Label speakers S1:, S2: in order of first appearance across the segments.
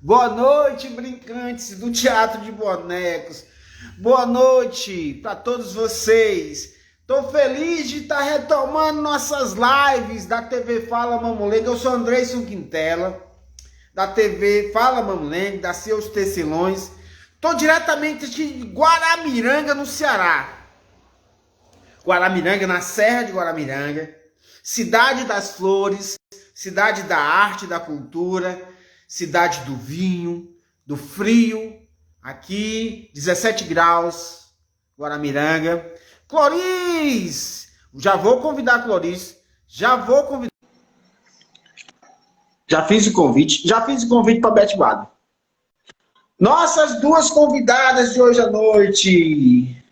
S1: Boa noite, brincantes do Teatro de Bonecos. Boa noite para todos vocês. Estou feliz de estar retomando nossas lives da TV Fala Mamulengo. Eu sou Andreison Quintela, da TV Fala Mamulengo, da Seus Tecilões. Estou diretamente de Guaramiranga, no Ceará. Guaramiranga, na Serra de Guaramiranga. Cidade das flores, cidade da arte, da cultura, cidade do vinho, do frio. Aqui, 17 graus, Guaramiranga. Cloris! Já vou convidar a Cloris. Já vou convidar. Já fiz o convite. Já fiz o convite para Beth Bado. Nossas duas convidadas de hoje à noite.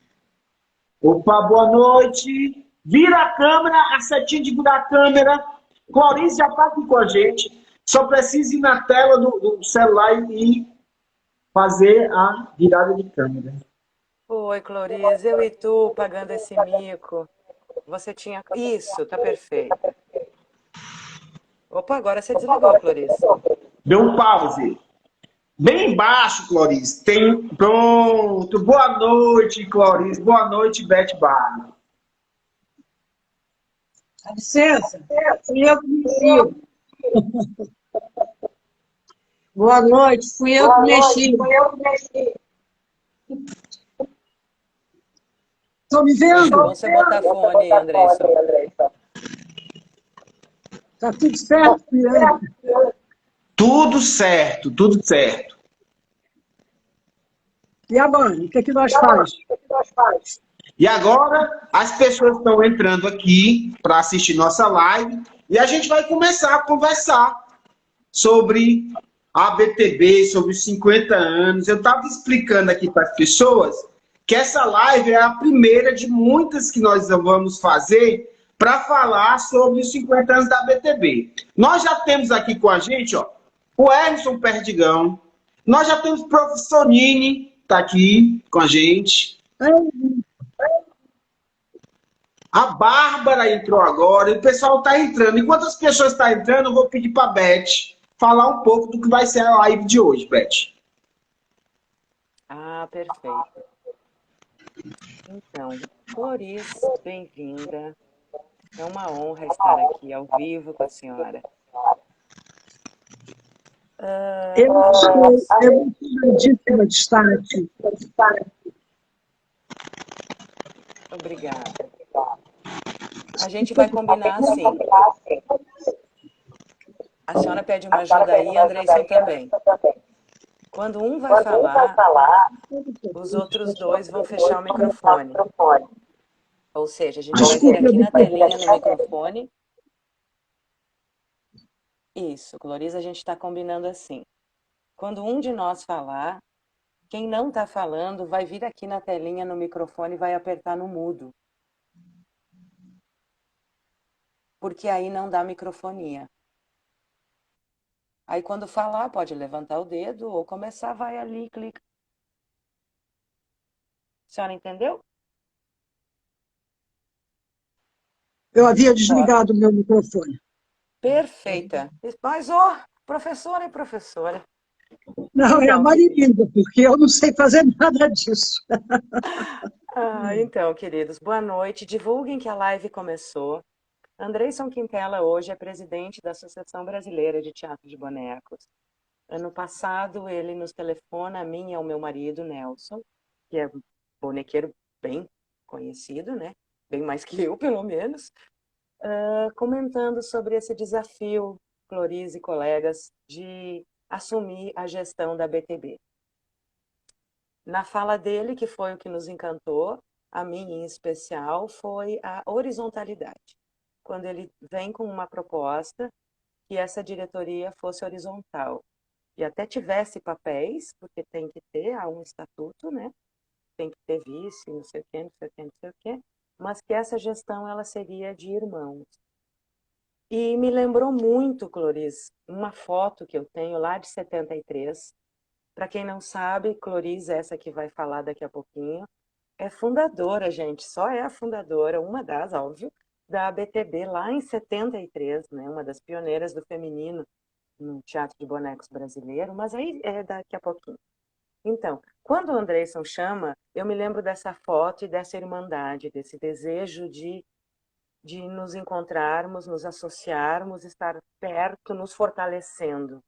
S1: Opa, boa noite. Vira a câmera, a setinha de virar a câmera. Cloris já está aqui com a gente. Só precisa ir na tela do celular e fazer a virada de câmera.
S2: Oi, Cloris, eu e tu pagando esse mico. Você tinha. Isso, tá perfeito. Opa, agora você desligou, Cloris.
S1: Deu um pause. Bem embaixo, Cloris, tem. Pronto. Boa noite, Cloris. Boa noite, Beth Barro.
S3: Dá licença, fui eu que mexi. Boa noite, fui eu que mexi. Estão me
S2: Acho
S3: vendo?
S2: bom você botar fone, Andreison.
S3: Está tudo certo, Piane?
S1: Tudo certo, tudo certo.
S3: E agora, o que nós faz?
S1: E agora, as pessoas estão entrando aqui para assistir nossa live e a gente vai começar a conversar sobre a BTB, sobre os 50 anos. Eu estava explicando aqui para as pessoas que essa live é a primeira de muitas que nós vamos fazer para falar sobre os 50 anos da BTB. Nós já temos aqui com a gente, ó, o Emerson Perdigão. Nós já temos o professor Nini, está aqui com a gente. A Bárbara entrou agora, e o pessoal está entrando. Enquanto as pessoas estão entrando, eu vou pedir para a Beth falar um pouco do que vai ser a live de hoje, Beth.
S2: Ah, perfeito. Então, Cloris, bem-vinda. É uma honra estar aqui ao vivo com a senhora.
S3: Eu estou emocionadíssima de estar aqui.
S2: Obrigada. A gente vai combinar assim. A senhora pede uma ajuda aí, Andreison também. Quando um vai falar, os outros dois vão fechar o microfone. Ou seja, a gente vai vir aqui na telinha no microfone. Isso, Cloris, a gente está combinando assim. Quando um de nós falar, quem não está falando vai vir aqui na telinha no microfone e vai apertar no mudo. Porque aí não dá microfonia. Aí quando falar, pode levantar o dedo ou começar, vai ali, clica. A senhora entendeu?
S3: Eu havia desligado o meu microfone.
S2: Perfeita. Mas, ó, professora e professora.
S3: Não, é a Marilinda, porque eu não sei fazer nada disso.
S2: Então, queridos, boa noite. Divulguem que a live começou. Andreison Quintela hoje é presidente da Associação Brasileira de Teatro de Bonecos. Ano passado, ele nos telefona, a mim e ao meu marido, Nelson, que é bonequeiro bem conhecido, né? Bem mais que eu, pelo menos, comentando sobre esse desafio, Cloris e colegas, de assumir a gestão da BTB. Na fala dele, que foi o que nos encantou, a mim em especial, foi a horizontalidade. Quando ele vem com uma proposta que essa diretoria fosse horizontal e até tivesse papéis, porque tem que ter, há um estatuto, né? Tem que ter vice, não sei o quê, não sei o quê, não sei o quê, mas que essa gestão ela seria de irmãos. E me lembrou muito, Cloris, uma foto que eu tenho lá de 73. Para quem não sabe, Cloris, essa que vai falar daqui a pouquinho, é fundadora, gente, só é a fundadora, uma das, óbvio, da ABTB lá em 73, né, uma das pioneiras do feminino. no Teatro de Bonecos brasileiro, mas aí é daqui a pouquinho. Então, quando o Andreison chama, eu me lembro dessa foto e dessa irmandade, desse desejo de nos encontrarmos, nos associarmos, estar perto, nos fortalecendo,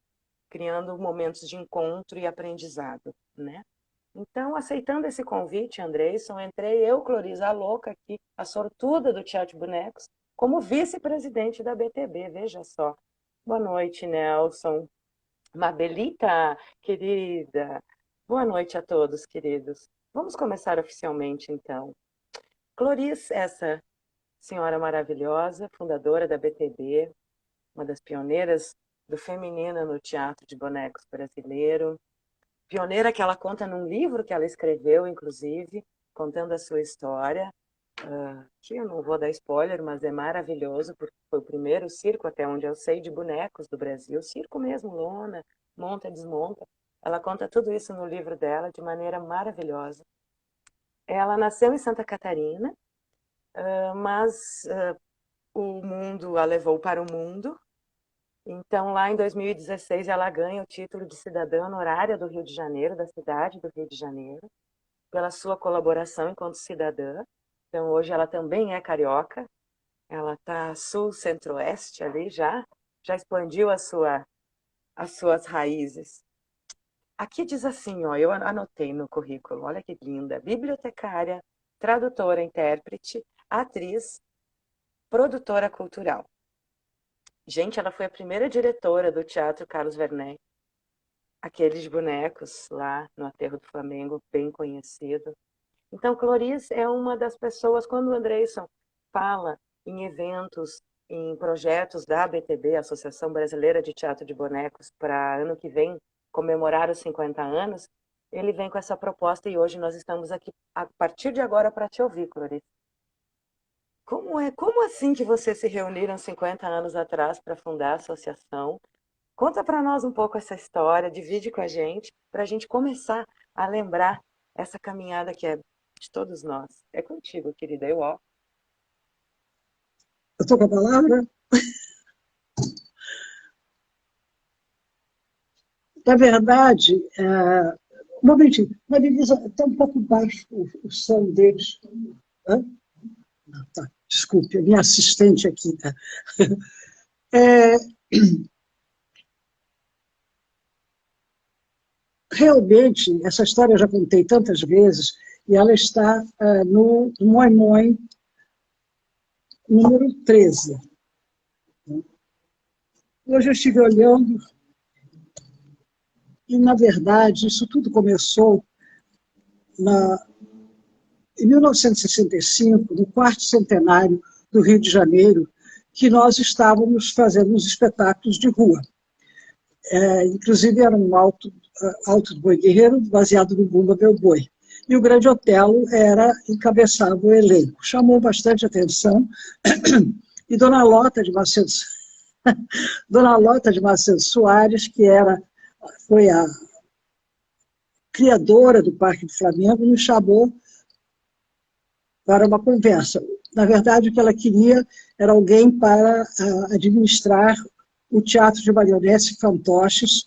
S2: criando momentos de encontro e aprendizado, né? Então, aceitando esse convite, Andreison, entrei eu, Cloris, a louca aqui, a sortuda do Teatro de Bonecos, como vice-presidente da BTB, veja só. Boa noite, Nelson. Mabelita, querida. Boa noite a todos, queridos. Vamos começar oficialmente, então. Cloris, essa senhora maravilhosa, fundadora da BTB, uma das pioneiras do feminino no teatro de bonecos brasileiro. Pioneira que ela conta num livro que ela escreveu, inclusive, contando a sua história, que eu não vou dar spoiler, mas é maravilhoso, porque foi o primeiro circo, até onde eu sei, de bonecos do Brasil, circo mesmo, lona, monta, desmonta. Ela conta tudo isso no livro dela de maneira maravilhosa. Ela nasceu em Santa Catarina, mas o mundo a levou para o mundo. Então, lá em 2016, ela ganha o título de cidadã honorária do Rio de Janeiro, da cidade do Rio de Janeiro, pela sua colaboração enquanto cidadã. Então, hoje ela também é carioca. Ela está sul, centro-oeste ali já expandiu as suas raízes. Aqui diz assim, ó, eu anotei no currículo, olha que linda, bibliotecária, tradutora, intérprete, atriz, produtora cultural. Gente, ela foi a primeira diretora do Teatro Carlos Werneck, aqueles bonecos lá no Aterro do Flamengo, bem conhecido. Então, Cloris é uma das pessoas, quando o Andreison fala em eventos, em projetos da ABTB, Associação Brasileira de Teatro de Bonecos, para ano que vem comemorar os 50 anos, ele vem com essa proposta e hoje nós estamos aqui, a partir de agora, para te ouvir, Cloris. Como assim que vocês se reuniram 50 anos atrás para fundar a associação? Conta para nós um pouco essa história, divide com a gente, para a gente começar a lembrar essa caminhada que é de todos nós. É contigo, querida, ó.
S3: Eu estou com a palavra? Na verdade, um momentinho, Marilisa, está um pouco baixo o som deles. Hã? Não, tá. Desculpe, a minha assistente aqui. Tá? Realmente, essa história eu já contei tantas vezes, e ela está no Moi Moi, número 13. Hoje eu estive olhando, e, na verdade, isso tudo começou em 1965, no quarto centenário do Rio de Janeiro, que nós estávamos fazendo uns espetáculos de rua. Inclusive, era um Alto do Boi Guerreiro, baseado no Bumba Meu Boi. E o Grande Otelo encabeçava o elenco. Chamou bastante atenção. E Dona Lota de Macedo Soares, que foi a criadora do Parque do Flamengo, nos chamou para uma conversa. Na verdade, o que ela queria era alguém para administrar o Teatro de Marionetes e Fantoches,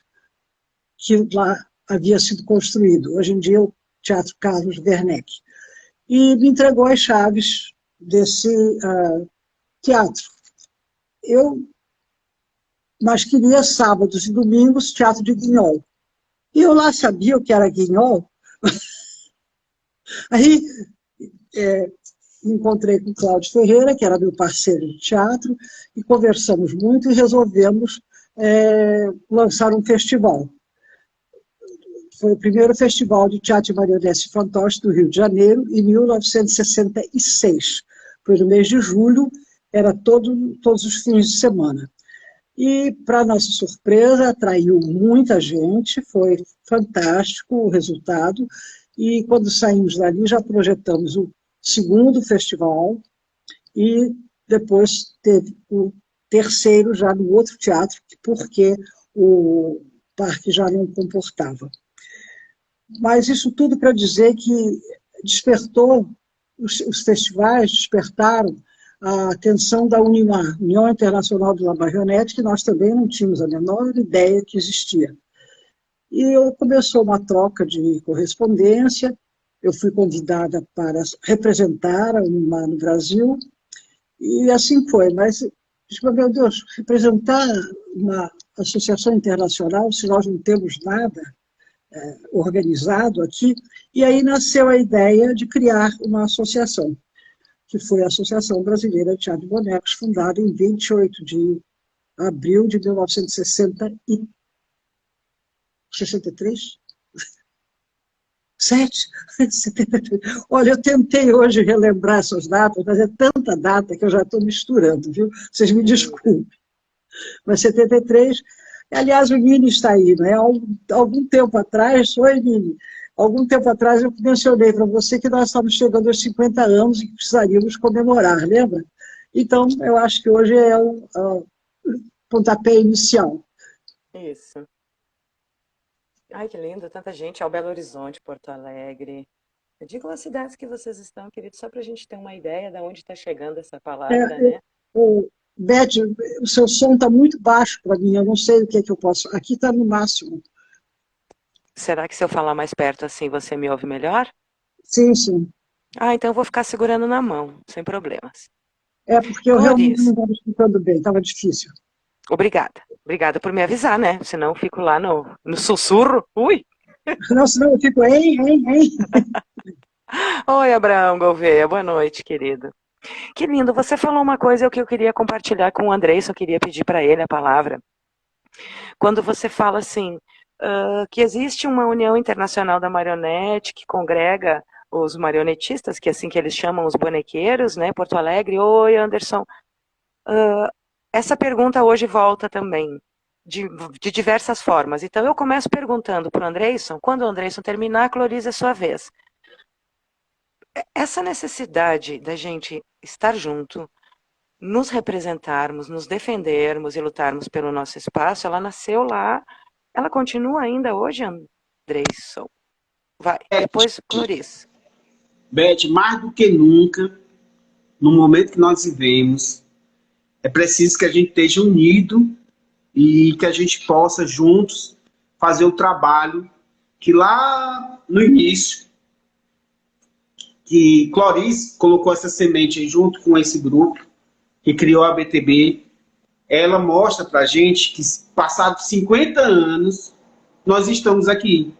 S3: que lá havia sido construído. Hoje em dia, o Teatro Carlos Werneck. E me entregou as chaves desse teatro. Mas queria sábados e domingos teatro de guignol. E eu lá sabia o que era guignol. Aí me encontrei com o Cláudio Ferreira, que era meu parceiro de teatro, e conversamos muito e resolvemos lançar um festival. Foi o primeiro festival de teatro de marionetes e fantoches do Rio de Janeiro, em 1966. Foi no mês de julho, era todos os fins de semana. E, para nossa surpresa, atraiu muita gente, foi fantástico o resultado, e quando saímos dali já projetamos o segundo festival, e depois teve o terceiro já no outro teatro, porque o parque já não comportava. Mas isso tudo para dizer que despertou, os festivais despertaram a atenção da UNIMA, União Internacional de La Marionette, que nós também não tínhamos a menor ideia que existia. E começou uma troca de correspondência, eu fui convidada para representar a UNIMA no Brasil, e assim foi, mas, tipo, meu Deus, representar uma associação internacional, se nós não temos nada organizado aqui, e aí nasceu a ideia de criar uma associação, que foi a Associação Brasileira de Teatro de Bonecos, fundada em 28 de abril de 1963? 7? 73. Olha, eu tentei hoje relembrar essas datas, mas é tanta data que eu já estou misturando, viu? Vocês me desculpem. Mas 73, aliás, o Nini está aí, né? Algum tempo atrás, oi, Nini, algum tempo atrás eu mencionei para você que nós estamos chegando aos 50 anos e que precisaríamos comemorar, lembra? Então, eu acho que hoje é o pontapé inicial.
S2: Isso. Ai, que lindo, tanta gente ao Belo Horizonte, Porto Alegre. Digam as cidades que vocês estão, querido, só para a gente ter uma ideia de onde está chegando essa palavra, né?
S3: Beth, o seu som está muito baixo para mim, eu não sei o que é que eu posso... Aqui está no máximo.
S2: Será que se eu falar mais perto assim você me ouve melhor?
S3: Sim, sim.
S2: Ah, então eu vou ficar segurando na mão, sem problemas.
S3: É porque eu realmente
S2: Clarice,
S3: não estava escutando bem, estava difícil.
S2: obrigada. Obrigada por me avisar, né? Senão eu fico lá no sussurro. Ui!
S3: Não, senão eu fico, hein.
S2: Oi, Abraão Gouveia, boa noite, querido. Que lindo, você falou uma coisa que eu queria compartilhar com o Andrei, só queria pedir para ele a palavra. Quando você fala assim, que existe uma União Internacional da Marionete que congrega os marionetistas, que é assim que eles chamam os bonequeiros, né, Porto Alegre. Oi, Anderson. Essa pergunta hoje volta também, de diversas formas. Então eu começo perguntando para o Andreison, quando o Andreison terminar, Cloriza, é sua vez. Essa necessidade da gente estar junto, nos representarmos, nos defendermos e lutarmos pelo nosso espaço, ela nasceu lá, ela continua ainda hoje, Andreison. Vai, depois Clorice.
S1: Beth, mais do que nunca, no momento que nós vivemos, é preciso que a gente esteja unido e que a gente possa juntos fazer o trabalho que lá no início, que Clorice colocou essa semente junto com esse grupo, que criou a BTB, ela mostra pra gente que passados 50 anos, nós estamos aqui.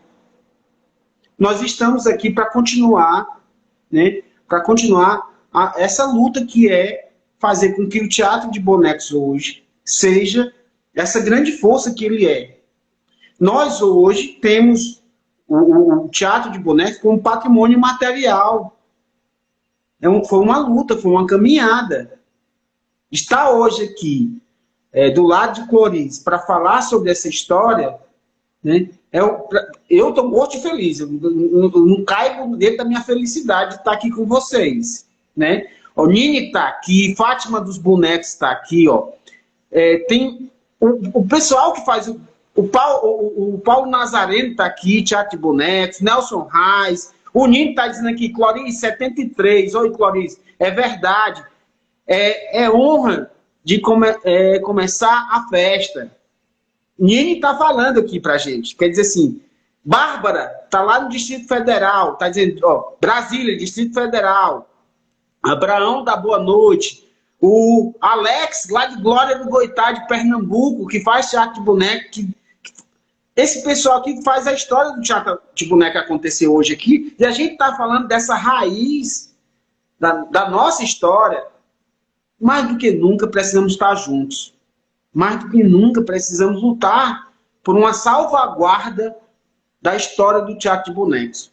S1: Nós estamos aqui para continuar, né? Para continuar essa luta que é fazer com que o teatro de bonecos hoje seja essa grande força que ele é. Nós hoje temos o teatro de bonecos como patrimônio material. Foi uma luta, foi uma caminhada. Estar hoje aqui, do lado de Clorice, para falar sobre essa história, né, eu estou muito feliz. Eu não caibo dentro da minha felicidade de estar aqui com vocês. Né? O Nini está aqui, Fátima dos Bonecos está aqui. Ó. Tem o pessoal que faz... O Paulo Nazareno está aqui, Teatro de Bonecos, Nelson Reis. O Nini está dizendo aqui, Clorice, 73. Oi, Clorice. É verdade. É honra de começar a festa. Nini está falando aqui pra gente. Quer dizer assim, Bárbara está lá no Distrito Federal, está dizendo, ó, Brasília, Distrito Federal. Abraão da Boa Noite. O Alex, lá de Glória do Goitá, de Pernambuco, que faz teatro de boneco. Esse pessoal aqui que faz a história do teatro de boneco acontecer hoje aqui. E a gente está falando dessa raiz da nossa história. Mais do que nunca precisamos estar juntos. Mais do que nunca precisamos lutar por uma salvaguarda da história do teatro de bonecos.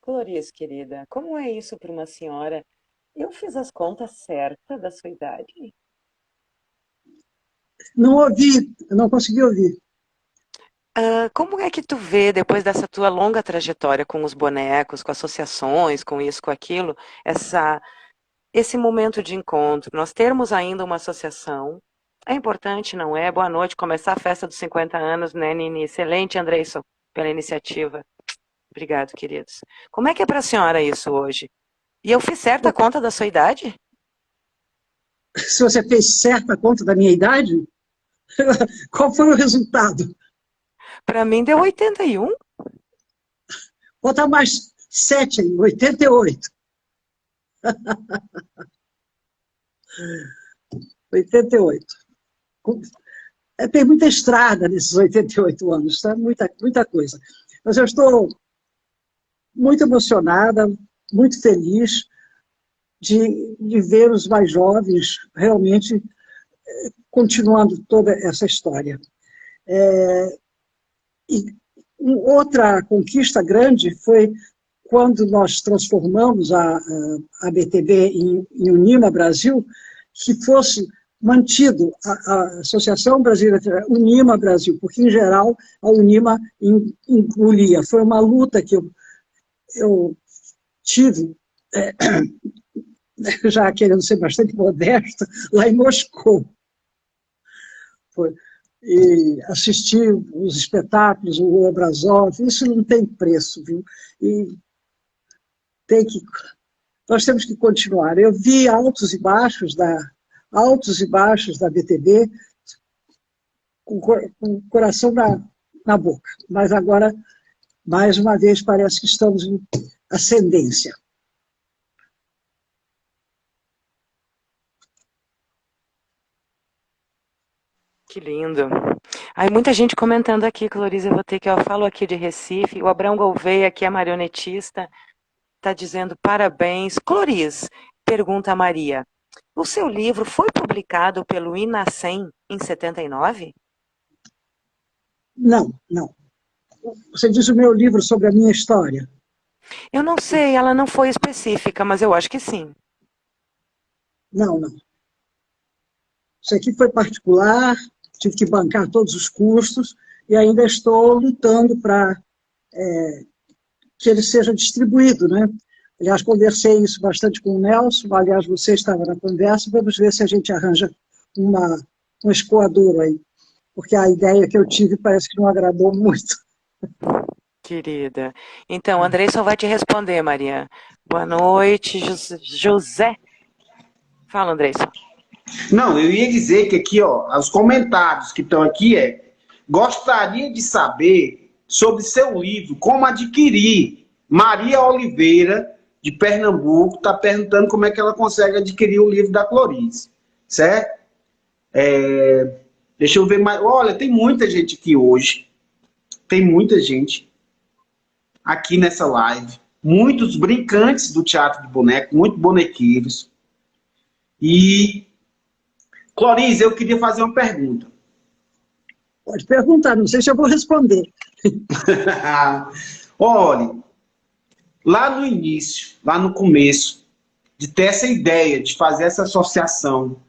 S2: Clorice, querida, como é isso para uma senhora? Eu fiz as contas certas da sua idade?
S3: Não ouvi, não consegui ouvir.
S2: Como é que tu vê, depois dessa tua longa trajetória com os bonecos, com associações, com isso, com aquilo, esse momento de encontro, nós termos ainda uma associação, é importante, não é? Boa noite, começar a festa dos 50 anos, né, Nini? Excelente, Andreison, pela iniciativa. Obrigado, queridos. Como é que é para a senhora isso hoje? E eu fiz certa conta da sua idade?
S3: Se você fez certa conta da minha idade, qual foi o resultado?
S2: Para mim deu 81.
S3: Bota mais 7 aí, 88. 88. Tem muita estrada nesses 88 anos, tá? Muita coisa. Mas eu estou muito emocionada, muito feliz de ver os mais jovens realmente continuando toda essa história. E outra conquista grande foi quando nós transformamos a BTB em Unima Brasil, que fosse mantido a Associação Brasileira Unima Brasil, porque, em geral, a Unima engolia. Foi uma luta que eu tive, já querendo ser bastante modesta, lá em Moscou. E assistir os espetáculos, o Obrazov, isso não tem preço, viu? E nós temos que continuar. Eu vi altos e baixos da BTB com o coração na boca, mas agora, mais uma vez, parece que estamos em ascendência.
S2: Que lindo. Aí muita gente comentando aqui, Cloris, eu vou ter que, eu falo aqui de Recife, o Abrão Gouveia, que é marionetista, está dizendo parabéns. Cloris, pergunta a Maria, o seu livro foi publicado pelo Inacem em 79?
S3: Não. Você diz o meu livro sobre a minha história?
S2: Eu não sei, ela não foi específica, mas eu acho que sim.
S3: Não. Isso aqui foi particular, tive que bancar todos os custos e ainda estou lutando para que ele seja distribuído, né? Aliás, conversei isso bastante com o Nelson, aliás, você estava na conversa, vamos ver se a gente arranja um escoador aí, porque a ideia que eu tive parece que não agradou muito.
S2: Querida. Então, Andrei só vai te responder, Maria. Boa noite, José. Fala, Andrei.
S1: Não, eu ia dizer que aqui, ó, os comentários que estão aqui gostaria de saber sobre seu livro, como adquirir. Maria Oliveira, de Pernambuco, está perguntando como é que ela consegue adquirir o livro da Cloris, certo? Deixa eu ver mais. Olha, tem muita gente aqui hoje. Tem muita gente aqui nessa live. Muitos brincantes do teatro de boneco, muitos bonequeiros. E, Cloris, eu queria fazer uma pergunta.
S3: Pode perguntar, não sei se eu vou responder.
S1: Olha, lá no início, lá no começo, de ter essa ideia de fazer essa associação,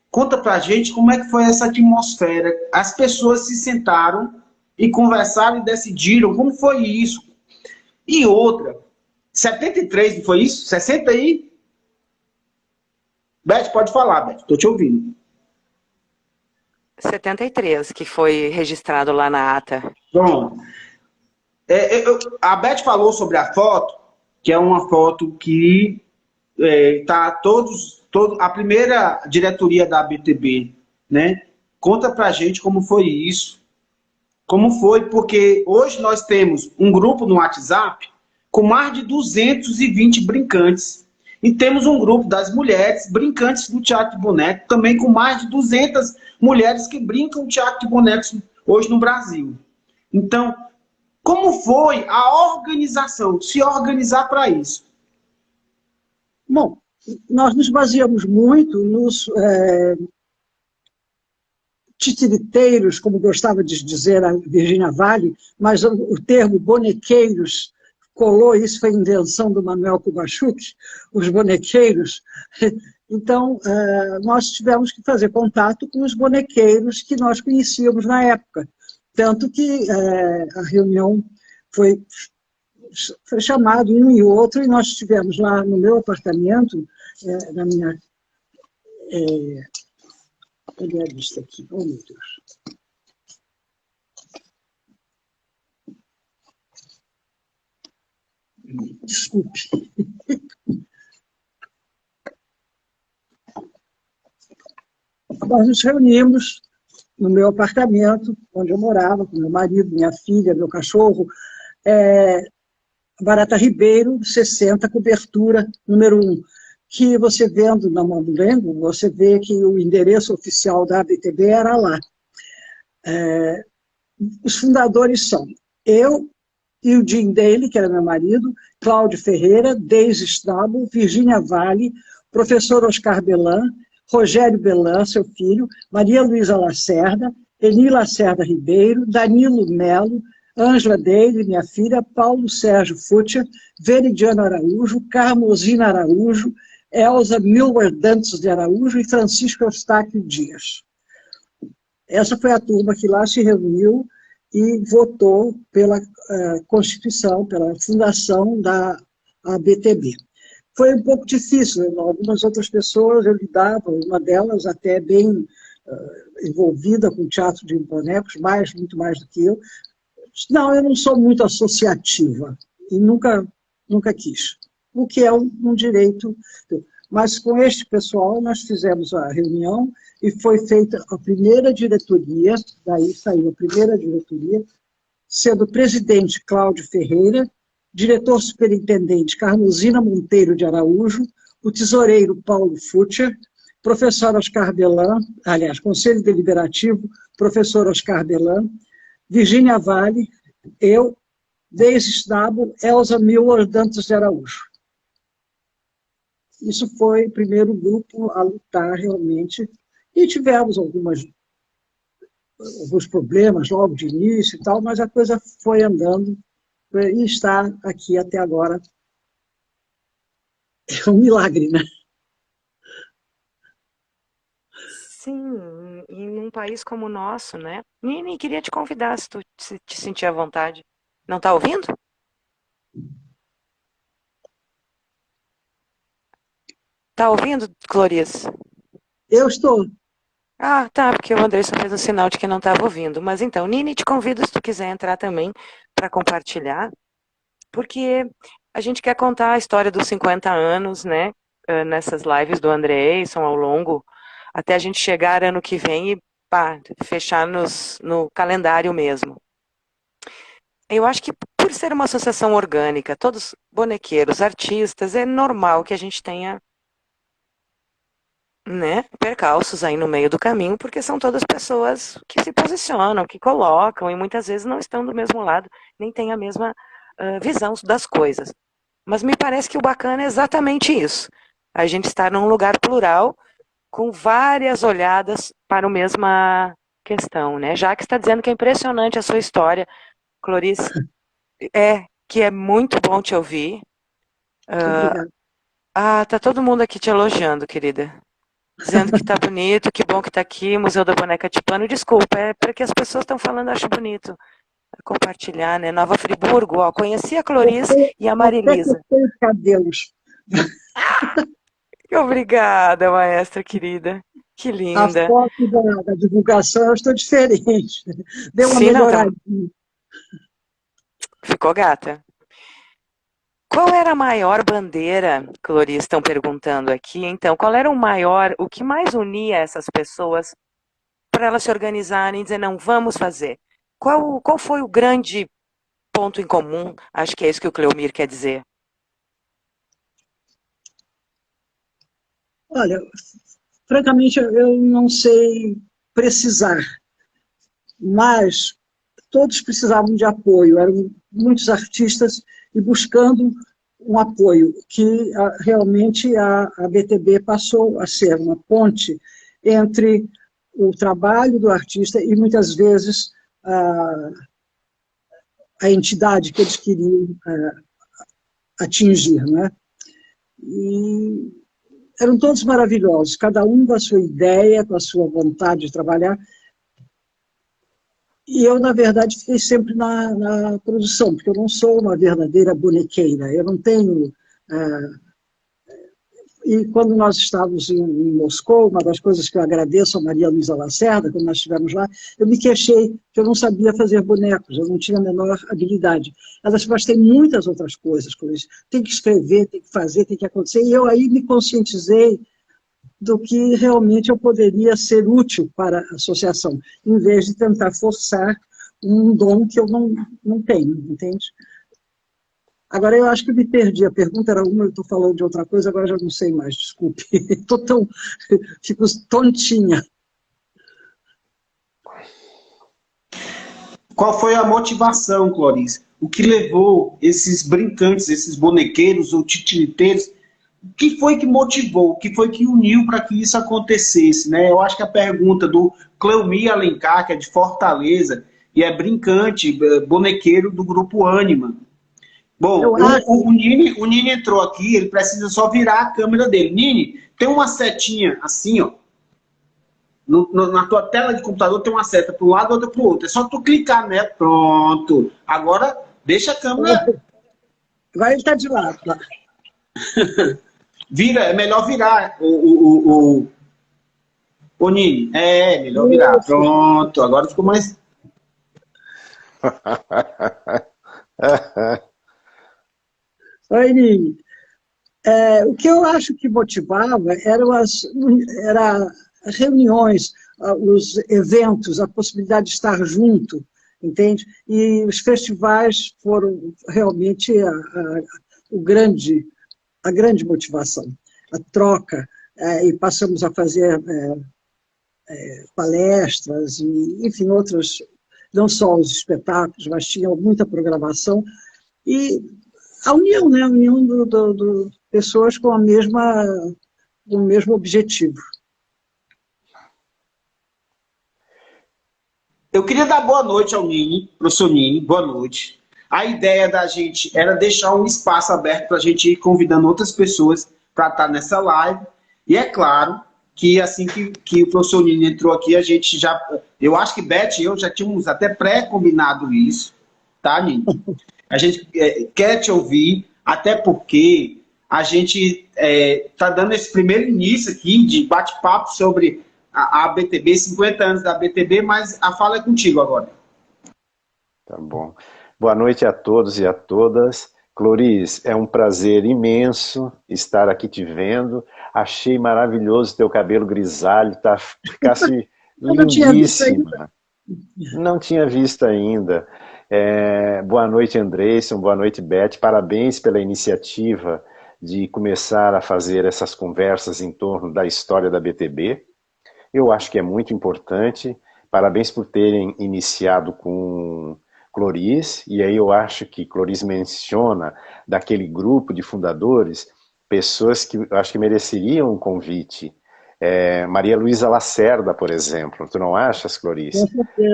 S1: conta pra gente como é que foi essa atmosfera. As pessoas se sentaram e conversaram e decidiram como foi isso. E outra, 73, não foi isso? 60 aí? Beth, pode falar, Beth, tô te ouvindo.
S2: 73, que foi registrado lá na ata.
S1: Bom, a Beth falou sobre a foto, que é uma foto que tá a primeira diretoria da ABTB, né? Conta pra gente como foi isso. Como foi, porque hoje nós temos um grupo no WhatsApp com mais de 220 brincantes. E temos um grupo das mulheres brincantes do teatro de boneco, também com mais de 200 mulheres que brincam teatro de bonecos hoje no Brasil. Então, como foi a organização, se organizar para isso?
S3: Bom, nós nos baseamos muito nos titiriteiros, como gostava de dizer a Virginia Vale, mas o termo bonequeiros colou, isso foi invenção do Manuel Kubachuk, os bonequeiros. Então, nós tivemos que fazer contato com os bonequeiros que nós conhecíamos na época. Tanto que a reunião foi chamado um e outro, e nós estivemos lá no meu apartamento, na minha... Cadê a lista aqui? Oh, meu Deus. Desculpe. Nós nos reunimos no meu apartamento, onde eu morava, com meu marido, minha filha, meu cachorro, Barata Ribeiro, 60, cobertura número 1, que você vendo na Mamulengo, você vê que o endereço oficial da ABTB era lá. Os fundadores são eu e o Jim Daly, que era meu marido, Cláudio Ferreira, Deise Strabo, Virgínia Vale, professor Oscar Belan, Rogério Belan, seu filho, Maria Luísa Lacerda, Eni Lacerda Ribeiro, Danilo Melo, Ângela Daly, minha filha, Paulo Sérgio Futcher, Veridiano Araújo, Carmosina Araújo, Elza Milwer Dantas de Araújo e Francisco Eustáquio Dias. Essa foi a turma que lá se reuniu e votou pela Constituição, pela fundação da ABTB. Foi um pouco difícil, algumas outras pessoas eu lidava, uma delas até bem envolvida com teatro de bonecos, muito mais do que eu. Não, eu não sou muito associativa e nunca quis, o que é um direito. Mas com este pessoal nós fizemos a reunião e foi feita a primeira diretoria, daí saiu a primeira diretoria, sendo presidente Cláudio Ferreira, diretor superintendente Carmosina Monteiro de Araújo, o tesoureiro Paulo Futcher, professor Oscar Belan, aliás, conselho deliberativo, professor Oscar Belan, Virgínia Vale, eu, Deise Strabo, Elza Milwer Dantas de Araújo. Isso foi o primeiro grupo a lutar realmente, e tivemos alguns problemas logo de início e tal, mas a coisa foi andando e está aqui até agora. É um milagre, né?
S2: Sim, e num país como o nosso, né? Nini, queria te convidar se tu te sentir à vontade. Não está ouvindo? Tá ouvindo, Cloris?
S3: Eu estou.
S2: Ah, tá, porque o André só fez um sinal de que não estava ouvindo. Mas então, Nini, te convido se tu quiser entrar também para compartilhar, porque a gente quer contar a história dos 50 anos, né? Nessas lives do Andreson ao longo, até a gente chegar ano que vem e pá, fechar no calendário mesmo. Eu acho que por ser uma associação orgânica, todos bonequeiros, artistas, é normal que a gente tenha, né, percalços aí no meio do caminho, porque são todas pessoas que se posicionam, que colocam, e muitas vezes não estão do mesmo lado, nem têm a mesma visão das coisas. Mas me parece que o bacana é exatamente isso. A gente está num lugar plural, com várias olhadas para a mesma questão, né? Já que está dizendo que é impressionante a sua história, Cloris, que é muito bom te ouvir.
S3: Obrigada.
S2: Tá todo mundo aqui te elogiando, querida. Dizendo que tá bonito, que bom que tá aqui, Museu da Boneca de Pano. Desculpa, é porque as pessoas estão falando, acho bonito compartilhar, né? Nova Friburgo, ó, conheci a Cloris e a Marilisa.
S3: Até os cabelos.
S2: Obrigada, maestra querida. Que linda.
S3: A foto da divulgação eu estou diferente. Deu uma
S2: Sim, não, tá...
S3: melhoradinha.
S2: Ficou gata. Qual era a maior bandeira, Cloris, estão perguntando aqui, então, qual era o que mais unia essas pessoas para elas se organizarem e dizer, não, vamos fazer? Qual foi o grande ponto em comum? Acho que é isso que o Cleomir quer dizer.
S3: Olha, francamente, eu não sei precisar, mas todos precisavam de apoio, eram muitos artistas e buscando um apoio, que realmente a BTB passou a ser uma ponte entre o trabalho do artista e, muitas vezes, a entidade que eles queriam atingir, né? E eram todos maravilhosos, cada um com a sua ideia, com a sua vontade de trabalhar. E eu, na verdade, fiquei sempre na produção, porque eu não sou uma verdadeira bonequeira, eu não tenho... E quando nós estávamos em Moscou, uma das coisas que eu agradeço a Maria Luísa Lacerda, quando nós estivemos lá, eu me queixei que eu não sabia fazer bonecos, eu não tinha a menor habilidade. Ela disse, mas tem muitas outras coisas, Clarice. Tem que escrever, tem que fazer, tem que acontecer. E eu aí me conscientizei do que realmente eu poderia ser útil para a associação, em vez de tentar forçar um dom que eu não tenho, entende? Agora, eu acho que eu me perdi. A pergunta era uma, eu estou falando de outra coisa, agora já não sei mais, desculpe. Fico tontinha.
S1: Qual foi a motivação, Clarice? O que levou esses brincantes, esses bonequeiros ou titiriteiros, o que foi que motivou, o que foi que uniu para que isso acontecesse, né? Eu acho que a pergunta do Cleomir Alencar, que é de Fortaleza, e é brincante, bonequeiro do grupo Ânima. Bom, o Nini entrou aqui, ele precisa só virar a câmera dele. Nini, tem uma setinha assim, ó. Na tua tela de computador tem uma seta para um lado e outra para o outro. É só tu clicar nela. Pronto. Agora, deixa a câmera...
S3: Agora ele está de lado. Tá?
S1: Vira, é melhor virar o Nini. É, melhor virar. Pronto, agora ficou mais...
S3: Oi, Nini. O que eu acho que motivava eram as reuniões, os eventos, a possibilidade de estar junto, entende? E os festivais foram realmente a grande motivação, a troca, e passamos a fazer palestras, e, enfim, outras, não só os espetáculos, mas tinha muita programação, e a união, né? A união do pessoas com o mesmo objetivo.
S1: Eu queria dar boa noite ao Nini, professor Nini, boa noite. A ideia da gente era deixar um espaço aberto para a gente ir convidando outras pessoas para estar nessa live. E é claro que assim que o professor Nini entrou aqui, a gente já... Eu acho que Beth e eu já tínhamos até pré-combinado isso, tá, Nini? A gente quer te ouvir, até porque a gente está dando esse primeiro início aqui de bate-papo sobre a ABTB, 50 anos da ABTB, mas a fala é contigo agora.
S4: Tá bom. Boa noite a todos e a todas. Cloris, é um prazer imenso estar aqui te vendo. Achei maravilhoso teu cabelo grisalho, ficasse lindíssima. Não tinha visto ainda. Boa noite, Andreison, boa noite, Beth. Parabéns pela iniciativa de começar a fazer essas conversas em torno da história da BTB. Eu acho que é muito importante. Parabéns por terem iniciado com Cloris, e aí eu acho que Cloris menciona daquele grupo de fundadores, pessoas que eu acho que mereceriam um convite. Maria Luísa Lacerda, por exemplo. Tu não achas, Cloris?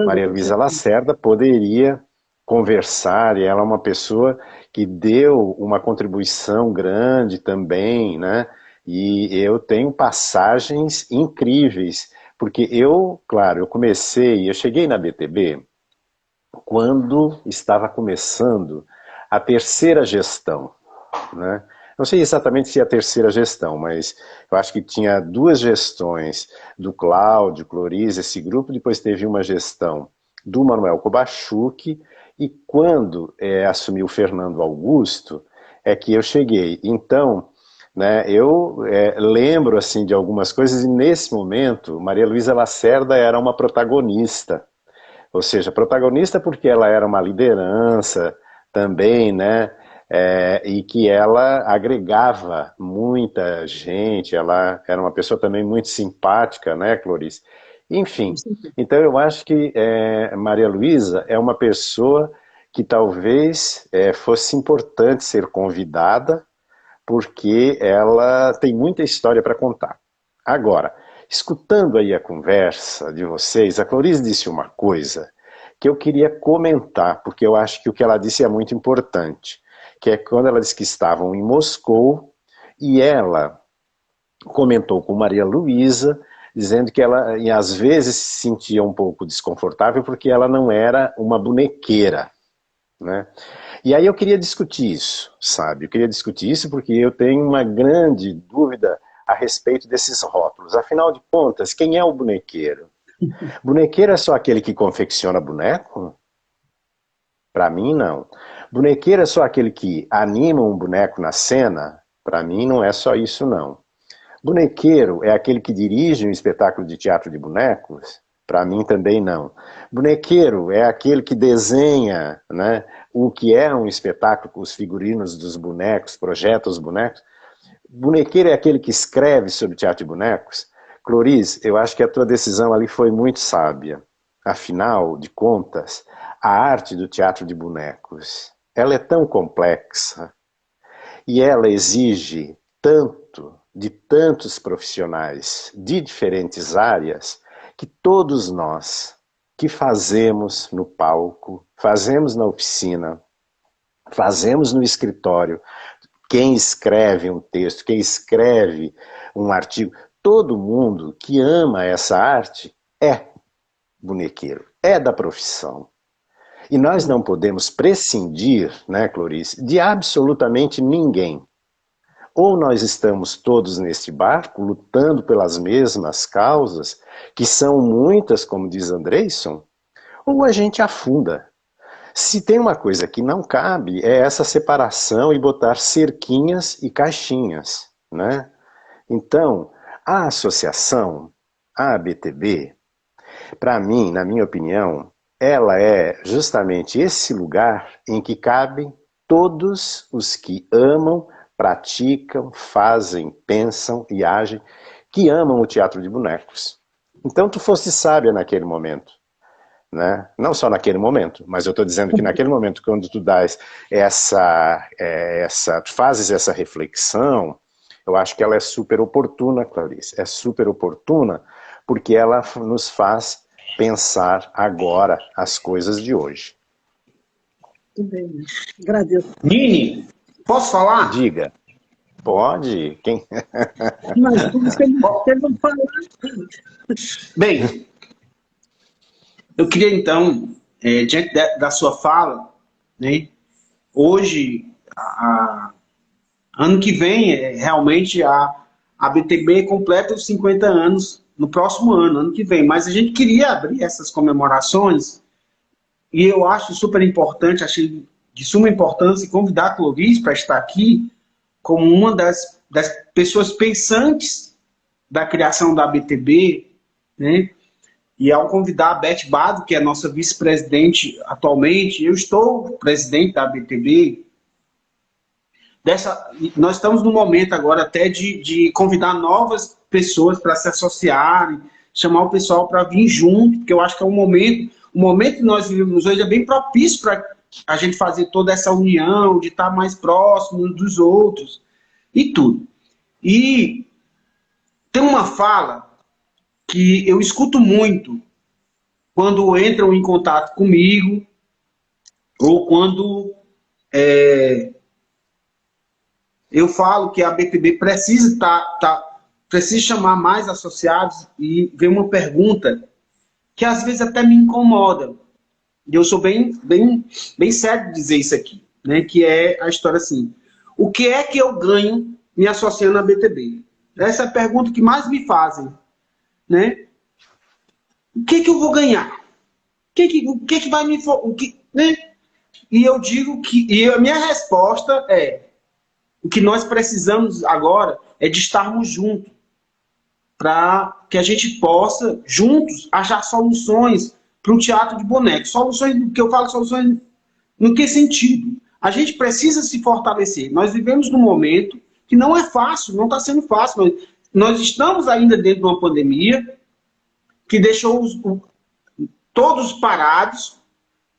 S4: Maria Luísa Lacerda poderia conversar, e ela é uma pessoa que deu uma contribuição grande também, né? E eu tenho passagens incríveis, porque eu cheguei na BTB quando estava começando a terceira gestão, né? Não sei exatamente se é a terceira gestão, mas eu acho que tinha duas gestões do Cláudio, Cloris, esse grupo, depois teve uma gestão do Manuel Kobachuk, e quando assumiu o Fernando Augusto, é que eu cheguei. Então, né, eu lembro assim, de algumas coisas, e nesse momento, Maria Luísa Lacerda era uma protagonista. Ou seja, protagonista porque ela era uma liderança também, né? E que ela agregava muita gente, ela era uma pessoa também muito simpática, né, Cloris? Enfim, então eu acho que Maria Luísa é uma pessoa que talvez fosse importante ser convidada, porque ela tem muita história para contar. Agora, escutando aí a conversa de vocês, a Cloris disse uma coisa que eu queria comentar, porque eu acho que o que ela disse é muito importante, que é quando ela disse que estavam em Moscou, e ela comentou com Maria Luísa, dizendo que ela, às vezes, se sentia um pouco desconfortável, porque ela não era uma bonequeira, né? E aí eu queria discutir isso, sabe? Eu queria discutir isso porque eu tenho uma grande dúvida a respeito desses rótulos. Afinal de contas, quem é o bonequeiro? Bonequeiro é só aquele que confecciona boneco? Para mim, não. Bonequeiro é só aquele que anima um boneco na cena? Para mim, não é só isso, não. Bonequeiro é aquele que dirige um espetáculo de teatro de bonecos? Para mim também não. Bonequeiro é aquele que desenha, né, o que é um espetáculo com os figurinos dos bonecos, projeta os bonecos. Bonequeiro é aquele que escreve sobre teatro de bonecos? Cloris, eu acho que a tua decisão ali foi muito sábia. Afinal de contas, a arte do teatro de bonecos, ela é tão complexa e ela exige tanto de tantos profissionais de diferentes áreas que todos nós que fazemos no palco, fazemos na oficina, fazemos no escritório, quem escreve um texto, quem escreve um artigo, todo mundo que ama essa arte é bonequeiro, é da profissão. E nós não podemos prescindir, né, Cloris, de absolutamente ninguém. Ou nós estamos todos neste barco, lutando pelas mesmas causas, que são muitas, como diz Andreisson, ou a gente afunda. Se tem uma coisa que não cabe, é essa separação e botar cerquinhas e caixinhas, né? Então, a associação, a ABTB, para mim, na minha opinião, ela é justamente esse lugar em que cabem todos os que amam, praticam, fazem, pensam e agem, que amam o teatro de bonecos. Então tu foste sábia naquele momento, né? Não só naquele momento, mas eu estou dizendo que naquele momento, quando tu dás tu fazes essa reflexão, eu acho que ela é super oportuna, Clarice, é super oportuna, porque ela nos faz pensar agora as coisas de hoje.
S3: Muito bem, agradeço.
S1: Nini, posso falar?
S4: Diga. Pode? Quem?
S3: Mas você não fala.
S1: Bem, eu queria então, diante da sua fala, né, hoje, ano que vem, realmente a BTB completa os 50 anos no próximo ano que vem, mas a gente queria abrir essas comemorações e eu acho super importante, achei de suma importância convidar a Cloris para estar aqui como uma das pessoas pensantes da criação da BTB, né? E ao convidar a Beth Bado, que é a nossa vice-presidente atualmente, eu estou presidente da BTB, nós estamos no momento agora até de convidar novas pessoas para se associarem, chamar o pessoal para vir junto, porque eu acho que é o momento que nós vivemos hoje é bem propício para a gente fazer toda essa união, de estar mais próximo uns dos outros e tudo. E tem uma fala que eu escuto muito quando entram em contato comigo ou quando eu falo que a BTB precisa precisa chamar mais associados e vem uma pergunta que às vezes até me incomoda. E eu sou bem sério de dizer isso aqui, né? Que é a história assim: o que é que eu ganho me associando à BTB? Essa é a pergunta que mais me fazem, né? O que eu vou ganhar? O que vai me... né? E eu digo e a minha resposta é: o que nós precisamos agora é de estarmos juntos, para que a gente possa, juntos, achar soluções para o teatro de bonecos. Soluções, que eu falo soluções, no que sentido? A gente precisa se fortalecer. Nós vivemos num momento que não é fácil, não está sendo fácil. Nós estamos ainda dentro de uma pandemia que deixou todos parados.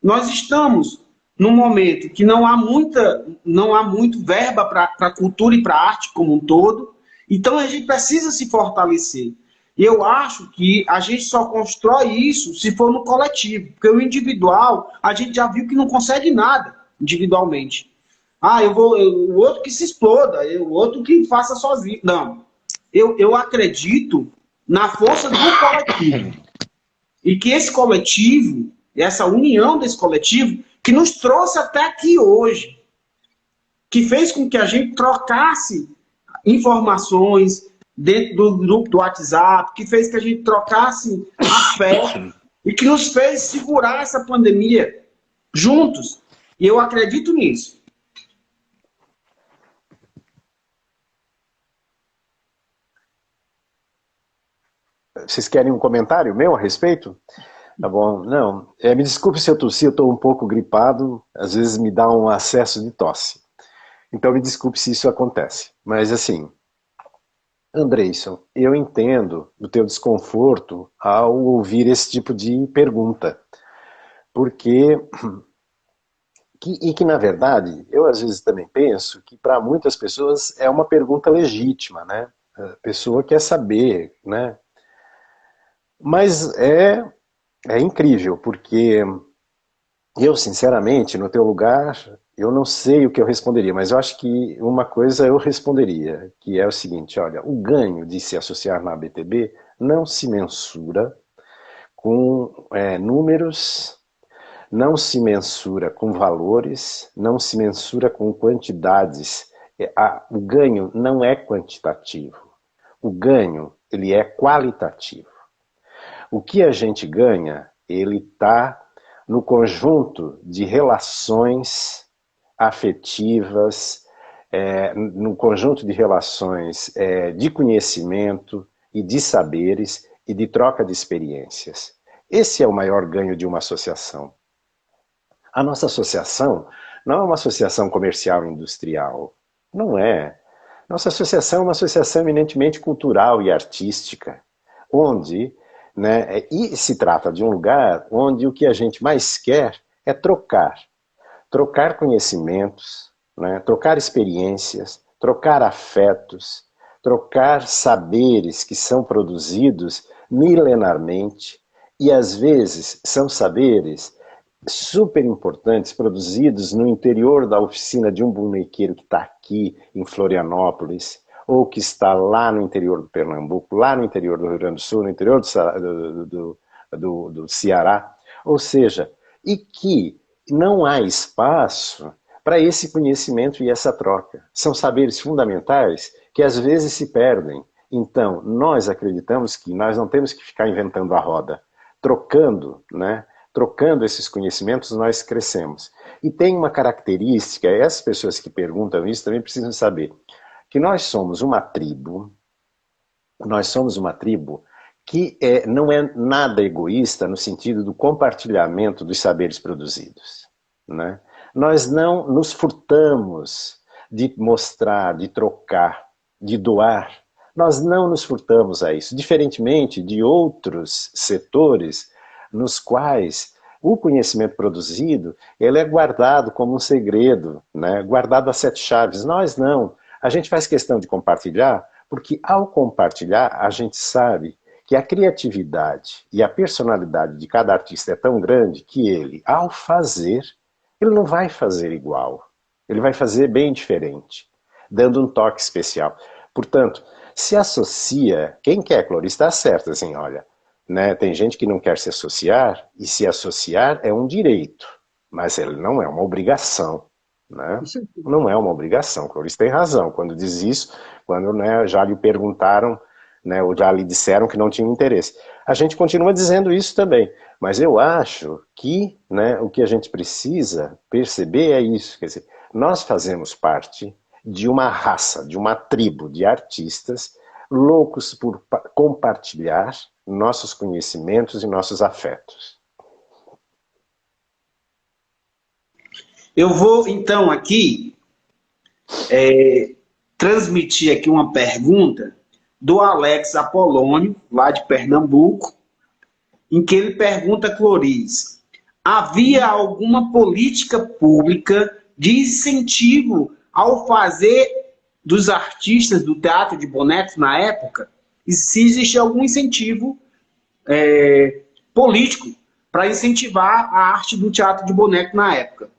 S1: Nós estamos num momento que não há muito verba para a cultura e para a arte como um todo. Então a gente precisa se fortalecer. E eu acho que a gente só constrói isso se for no coletivo. Porque o individual, a gente já viu que não consegue nada individualmente. O outro que se exploda, o outro que faça sozinho. Não. Eu acredito na força do coletivo. E que esse coletivo, essa união desse coletivo, que nos trouxe até aqui hoje, que fez com que a gente trocasse informações, dentro do grupo do WhatsApp, que fez que a gente trocasse afeto e que nos fez segurar essa pandemia juntos. E eu acredito nisso.
S4: Vocês querem um comentário meu a respeito? Tá bom. Não, me desculpe se eu tossi, eu estou um pouco gripado, às vezes me dá um acesso de tosse. Então me desculpe se isso acontece. Mas assim, Andreison, eu entendo o teu desconforto ao ouvir esse tipo de pergunta. Porque, que na verdade, eu às vezes também penso que para muitas pessoas é uma pergunta legítima, né? A pessoa quer saber, né? Mas é incrível, porque eu, sinceramente, no teu lugar, eu não sei o que eu responderia, mas eu acho que uma coisa eu responderia, que é o seguinte, olha, o ganho de se associar na ABTB não se mensura com números, não se mensura com valores, não se mensura com quantidades. O ganho não é quantitativo, o ganho ele é qualitativo. O que a gente ganha, ele está no conjunto de relações afetivas, no conjunto de relações de conhecimento e de saberes e de troca de experiências. Esse é o maior ganho de uma associação. A nossa associação não é uma associação comercial e industrial. Não é. Nossa associação é uma associação eminentemente cultural e artística, onde... E se trata de um lugar onde o que a gente mais quer é trocar conhecimentos, né? Trocar experiências, trocar afetos, trocar saberes que são produzidos milenarmente e às vezes são saberes super importantes produzidos no interior da oficina de um bonequeiro que está aqui em Florianópolis, ou que está lá no interior do Pernambuco, lá no interior do Rio Grande do Sul, no interior do Ceará, ou seja, e que não há espaço para esse conhecimento e essa troca. São saberes fundamentais que às vezes se perdem. Então, nós acreditamos que nós não temos que ficar inventando a roda. Trocando esses conhecimentos, nós crescemos. E tem uma característica, essas pessoas que perguntam isso também precisam saber, que nós somos uma tribo que não é nada egoísta no sentido do compartilhamento dos saberes produzidos, né? Nós não nos furtamos de mostrar, de trocar, de doar. Nós não nos furtamos a isso, diferentemente de outros setores nos quais o conhecimento produzido ele é guardado como um segredo, né? Guardado a 7 chaves. Nós não. A gente faz questão de compartilhar, porque ao compartilhar, a gente sabe que a criatividade e a personalidade de cada artista é tão grande que ele, ao fazer, ele não vai fazer igual. Ele vai fazer bem diferente, dando um toque especial. Portanto, se associa, quem quer, Cloris, está certo, assim, olha, né, tem gente que não quer se associar, e se associar é um direito, mas ele não é uma obrigação. Né? Não é uma obrigação, Cloris tem razão quando diz isso, quando já lhe perguntaram, né, ou já lhe disseram que não tinha interesse. A gente continua dizendo isso também, mas eu acho que, né, o que a gente precisa perceber é isso, quer dizer, nós fazemos parte de uma raça, de uma tribo de artistas loucos por compartilhar nossos conhecimentos e nossos afetos.
S1: Eu vou, então, aqui transmitir aqui uma pergunta do Alex Apolônio, lá de Pernambuco, em que ele pergunta a Cloris, havia alguma política pública de incentivo ao fazer dos artistas do teatro de bonecos na época? E se existe algum incentivo político para incentivar a arte do teatro de boneco na época?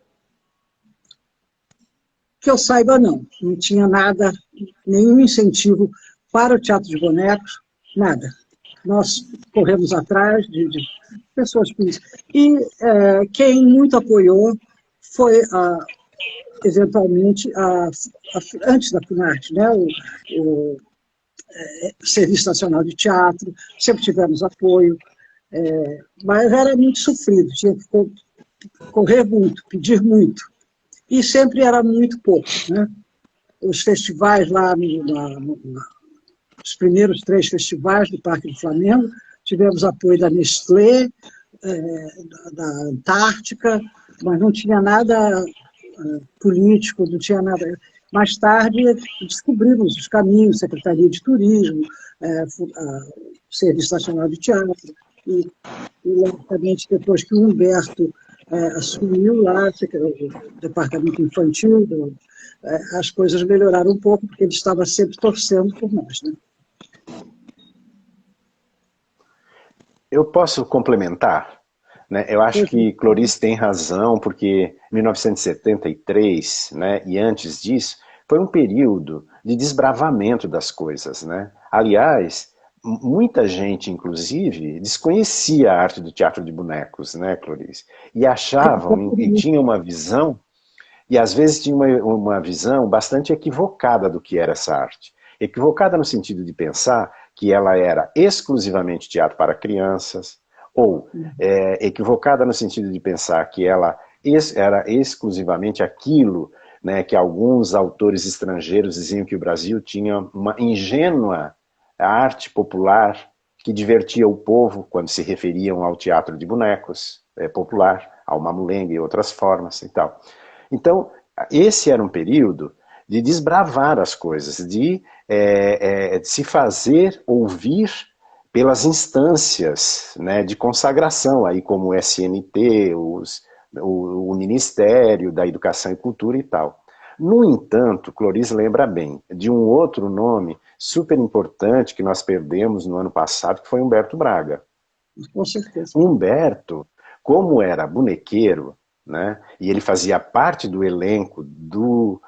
S3: Que eu saiba, não tinha nada, nenhum incentivo para o teatro de bonecos, nada. Nós corremos atrás de pessoas com isso. E quem muito apoiou foi, eventualmente, antes da Funarte, né, o Serviço Nacional de Teatro, sempre tivemos apoio, mas era muito sofrido, tinha que correr muito, pedir muito, e sempre era muito pouco, né? Os festivais lá, os primeiros 3 festivais do Parque do Flamengo, tivemos apoio da Nestlé, da Antártica, mas não tinha nada político, não tinha nada. Mais tarde, descobrimos os caminhos, Secretaria de Turismo, Serviço Nacional de Teatro, e logicamente, depois que o Humberto assumiu lá, o Departamento Infantil, as coisas melhoraram um pouco, porque ele estava sempre torcendo por nós, né?
S4: Eu posso complementar? Né? Eu acho que Clorice tem razão, porque 1973, né, e antes disso, foi um período de desbravamento das coisas. Né? Aliás, muita gente, inclusive, desconhecia a arte do teatro de bonecos, né, Clorice? E achavam, e tinham uma visão, e às vezes tinha uma visão bastante equivocada do que era essa arte. Equivocada no sentido de pensar que ela era exclusivamente teatro para crianças, ou equivocada no sentido de pensar que ela era exclusivamente aquilo, né, que alguns autores estrangeiros diziam que o Brasil tinha uma ingênua arte popular que divertia o povo quando se referiam ao teatro de bonecos popular, ao mamulengo e outras formas e tal. Então, esse era um período de desbravar as coisas, de se fazer ouvir pelas instâncias, né, de consagração, aí como o SNT, o Ministério da Educação e Cultura e tal. No entanto, Clorice lembra bem de um outro nome super importante que nós perdemos no ano passado, que foi Humberto Braga.
S3: Com certeza.
S4: Humberto, como era bonequeiro, né, e ele fazia parte do elenco do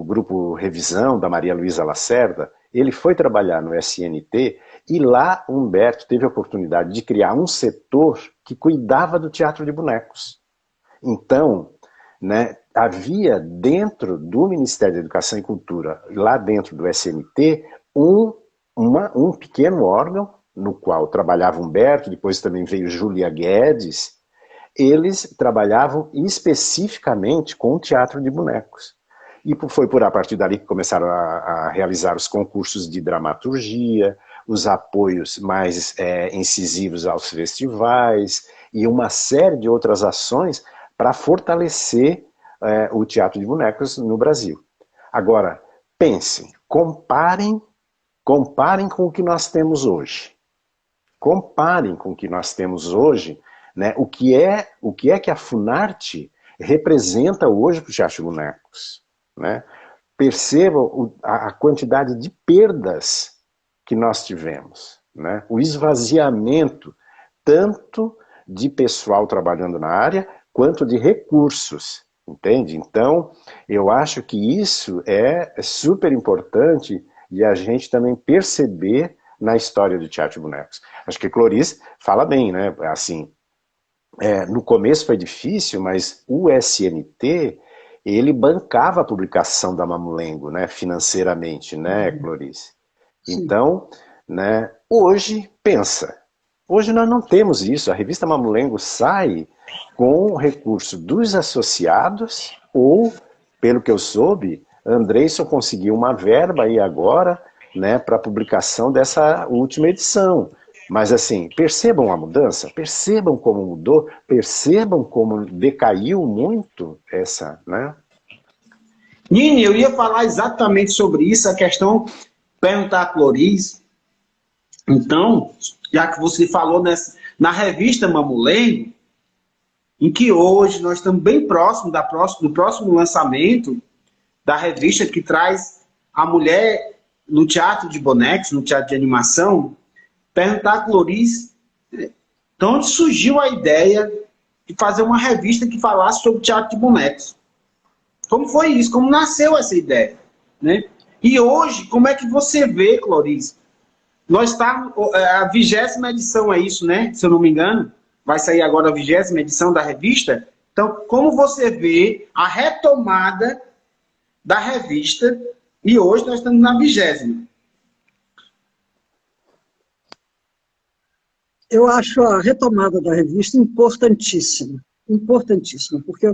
S4: grupo Revisão, da Maria Luísa Lacerda, ele foi trabalhar no SNT e lá Humberto teve a oportunidade de criar um setor que cuidava do teatro de bonecos. Então, né, havia dentro do Ministério da Educação e Cultura, lá dentro do SNT, um pequeno órgão no qual trabalhava Humberto, depois também veio Júlia Guedes. Eles trabalhavam especificamente com o teatro de bonecos. E foi a partir dali que começaram a realizar os concursos de dramaturgia, os apoios mais incisivos aos festivais e uma série de outras ações para fortalecer o teatro de bonecos no Brasil. Agora, pensem, comparem com o que nós temos hoje. Comparem com o que nós temos hoje, né, o que é que a Funarte representa hoje para o teatro de bonecos. Né? Percebam a quantidade de perdas que nós tivemos, né? O esvaziamento tanto de pessoal trabalhando na área quanto de recursos, entende? Então, eu acho que isso é super importante de a gente também perceber na história do teatro de bonecos. Acho que Clorice fala bem, né? Assim, no começo foi difícil, mas o SNT ele bancava a publicação da Mamulengo, né, financeiramente, né, Clorice? Então, né, hoje, pensa, hoje nós não temos isso, a revista Mamulengo sai com recurso dos associados, ou, pelo que eu soube, Andreison conseguiu uma verba aí agora, né, para a publicação dessa última edição. Mas assim, percebam a mudança, percebam como mudou, percebam como decaiu muito essa, né?
S1: Nini, eu ia falar exatamente sobre isso, a questão, perguntar a Clorice. Então, já que você falou na revista Mamulengo, em que hoje nós estamos bem próximo do próximo lançamento da revista que traz a mulher no teatro de bonecos, no teatro de animação, perguntar a Clorice de onde surgiu a ideia de fazer uma revista que falasse sobre teatro de bonecos. Como foi isso? Como nasceu essa ideia? Né? E hoje, como é que você vê, Clorice? Nós estamos... A 20ª edição é isso, né? Se eu não me engano. Vai sair agora a 20ª edição da revista. Então, como você vê a retomada da revista? E hoje nós estamos na 20ª.
S3: Eu acho a retomada da revista importantíssima, importantíssima, porque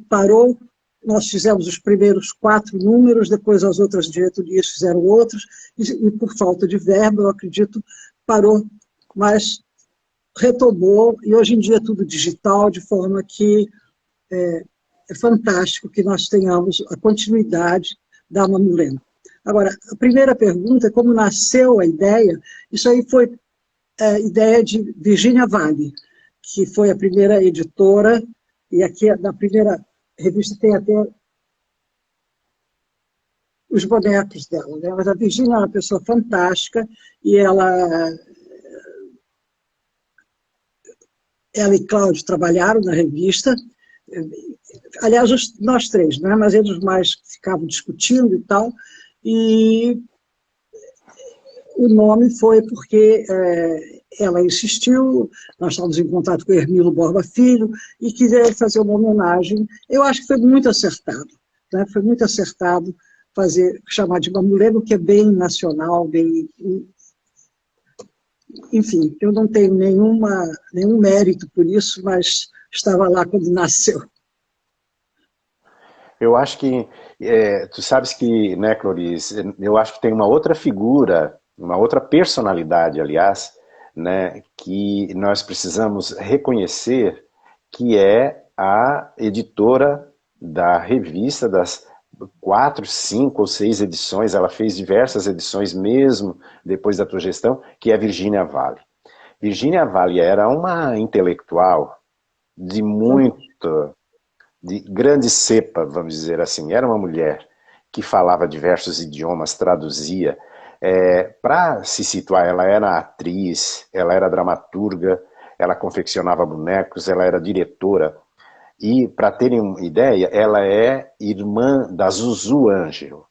S3: parou, nós fizemos os primeiros 4 números, depois as outras diretorias fizeram outros, e por falta de verba, eu acredito, parou, mas retomou, e hoje em dia é tudo digital, de forma que é fantástico que nós tenhamos a continuidade da Mamulengo. Agora, a primeira pergunta é como nasceu a ideia. Isso aí foi a ideia de Virginia Vale, que foi a primeira editora, e aqui na primeira revista tem até os bonecos dela, né? Mas a Virginia é uma pessoa fantástica, e ela e Cláudio trabalharam na revista, aliás, nós 3, né? Mas eles mais ficavam discutindo e tal, e o nome foi porque ela insistiu, nós estávamos em contato com o Hermilo Borba Filho, e quiser fazer uma homenagem. Eu acho que foi muito acertado, né? Foi muito acertado chamar de Mamulengo, que é bem nacional, bem... Enfim, eu não tenho nenhum mérito por isso, mas estava lá quando nasceu.
S4: Eu acho que, tu sabes que, né, Cloris, eu acho que tem uma outra figura, uma outra personalidade, aliás, né, que nós precisamos reconhecer, que é a editora da revista, das 4, 5 ou 6 edições, ela fez diversas edições mesmo depois da tua gestão, que é Virginia Vale. Virginia Vale era uma intelectual de grande cepa, vamos dizer assim. Era uma mulher que falava diversos idiomas, traduzia. Para se situar, ela era atriz, ela era dramaturga, ela confeccionava bonecos, ela era diretora. E, para terem uma ideia, ela é irmã da Zuzu Angel.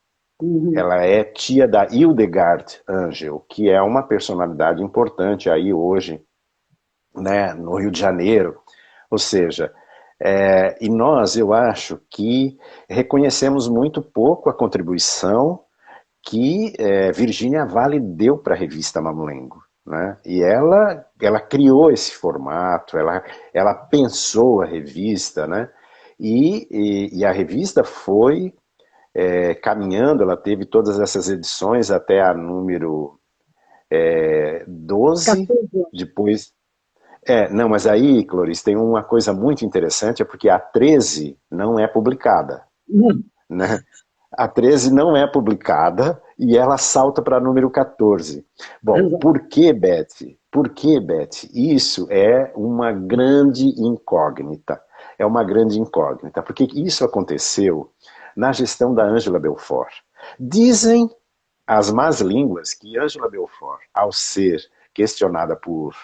S4: Ela é tia da Hildegard Angel, que é uma personalidade importante aí hoje, né, no Rio de Janeiro. Ou seja, e nós, eu acho que reconhecemos muito pouco a contribuição que Virginia Vale deu para a revista Mamulengo, né? E ela criou esse formato, ela pensou a revista, né? E a revista foi caminhando, ela teve todas essas edições até a número 12, depois... não, mas aí, Cloris, tem uma coisa muito interessante, é porque a 13 não é publicada, né? A 13 não é publicada e ela salta para número 14. Bom, por que, Beth? Por que, Beth? Isso é uma grande incógnita. É uma grande incógnita, porque isso aconteceu na gestão da Ângela Belfort. Dizem as más línguas que Ângela Belfort, ao ser questionada por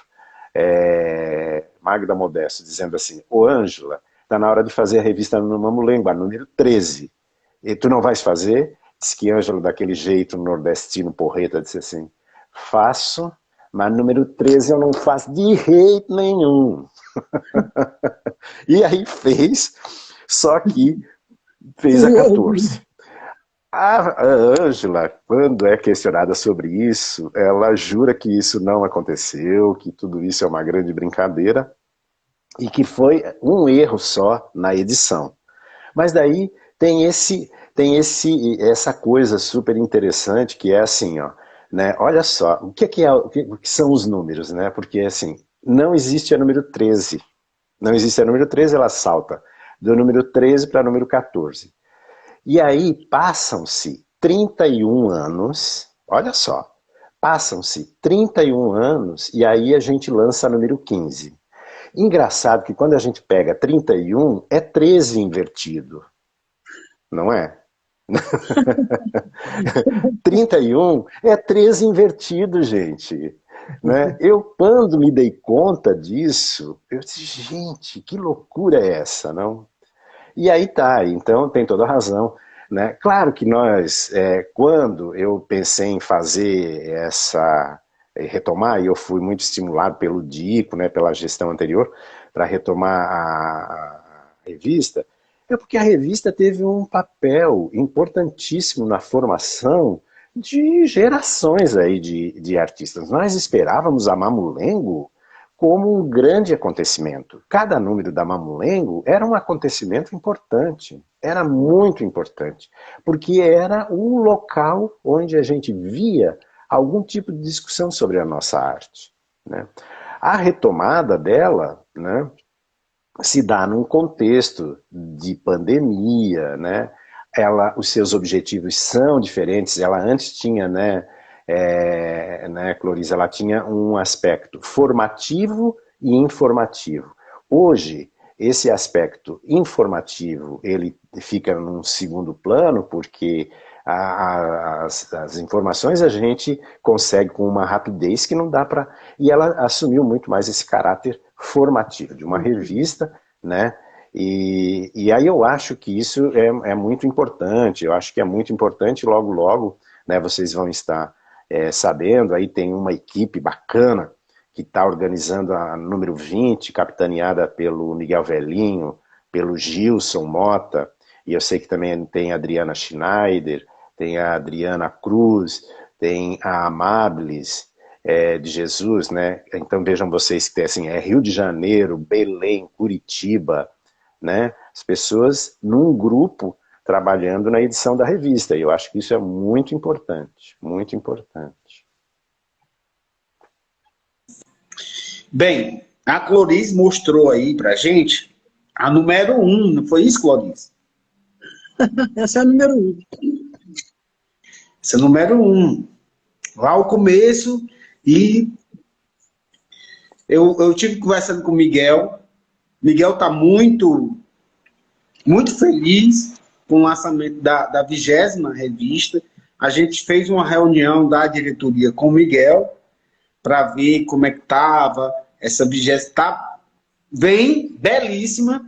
S4: Magda Modesto, dizendo assim: ô Ângela, está na hora de fazer a revista no Mamulengo, número 13. E tu não vais fazer? Diz que Ângela, daquele jeito nordestino porreta, disse assim: faço, mas número 13 eu não faço de jeito nenhum. E aí fez, só que fez a 14. A Ângela, quando é questionada sobre isso, ela jura que isso não aconteceu, que tudo isso é uma grande brincadeira e que foi um erro só na edição. Mas daí tem essa coisa super interessante que é assim, ó, né? Olha só, o que são os números, né? Porque assim, não existe a número 13. Não existe a número 13, ela salta do número 13 para o número 14. E aí passam-se 31 anos, olha só, passam-se 31 anos e aí a gente lança a número 15. Engraçado que quando a gente pega 31, é 13 invertido, não é? 31 é 13 invertido, gente. Né? Eu, quando me dei conta disso, eu disse, gente, que loucura é essa, não? E aí tá, então tem toda a razão. Né? Claro que nós, quando eu pensei em fazer retomar, e eu fui muito estimulado pelo Dico, né, pela gestão anterior, para retomar a revista, é porque a revista teve um papel importantíssimo na formação de gerações aí de artistas. Nós esperávamos a Mamulengo como um grande acontecimento. Cada número da Mamulengo era um acontecimento importante, era muito importante, porque era um local onde a gente via algum tipo de discussão sobre a nossa arte, né? A retomada dela, né, se dá num contexto de pandemia, né? Os seus objetivos são diferentes. Ela antes tinha, Cloris, ela tinha um aspecto formativo e informativo. Hoje, esse aspecto informativo, ele fica num segundo plano, porque as informações a gente consegue com uma rapidez que não dá para... E ela assumiu muito mais esse caráter formativo, de uma revista, né? E aí eu acho que isso é muito importante, eu acho que é muito importante, logo, logo, né, vocês vão estar sabendo, aí tem uma equipe bacana que está organizando a número 20, capitaneada pelo Miguel Velhinho, pelo Gilson Mota, e eu sei que também tem a Adriana Schneider, tem a Adriana Cruz, tem a Amables de Jesus, né? Então vejam vocês que tem assim, Rio de Janeiro, Belém, Curitiba, né? As pessoas num grupo trabalhando na edição da revista, e eu acho que isso é muito importante, muito importante.
S1: Bem, a Cloris mostrou aí pra gente a número 1, não foi isso, Cloris?
S3: Essa é a número 1.
S1: Essa é a número 1. Lá ao começo, e eu tive conversando com o Miguel. Miguel está muito, muito feliz com o lançamento da 20ª revista. A gente fez uma reunião da diretoria com o Miguel para ver como é que estava. Essa 20ª está bem belíssima,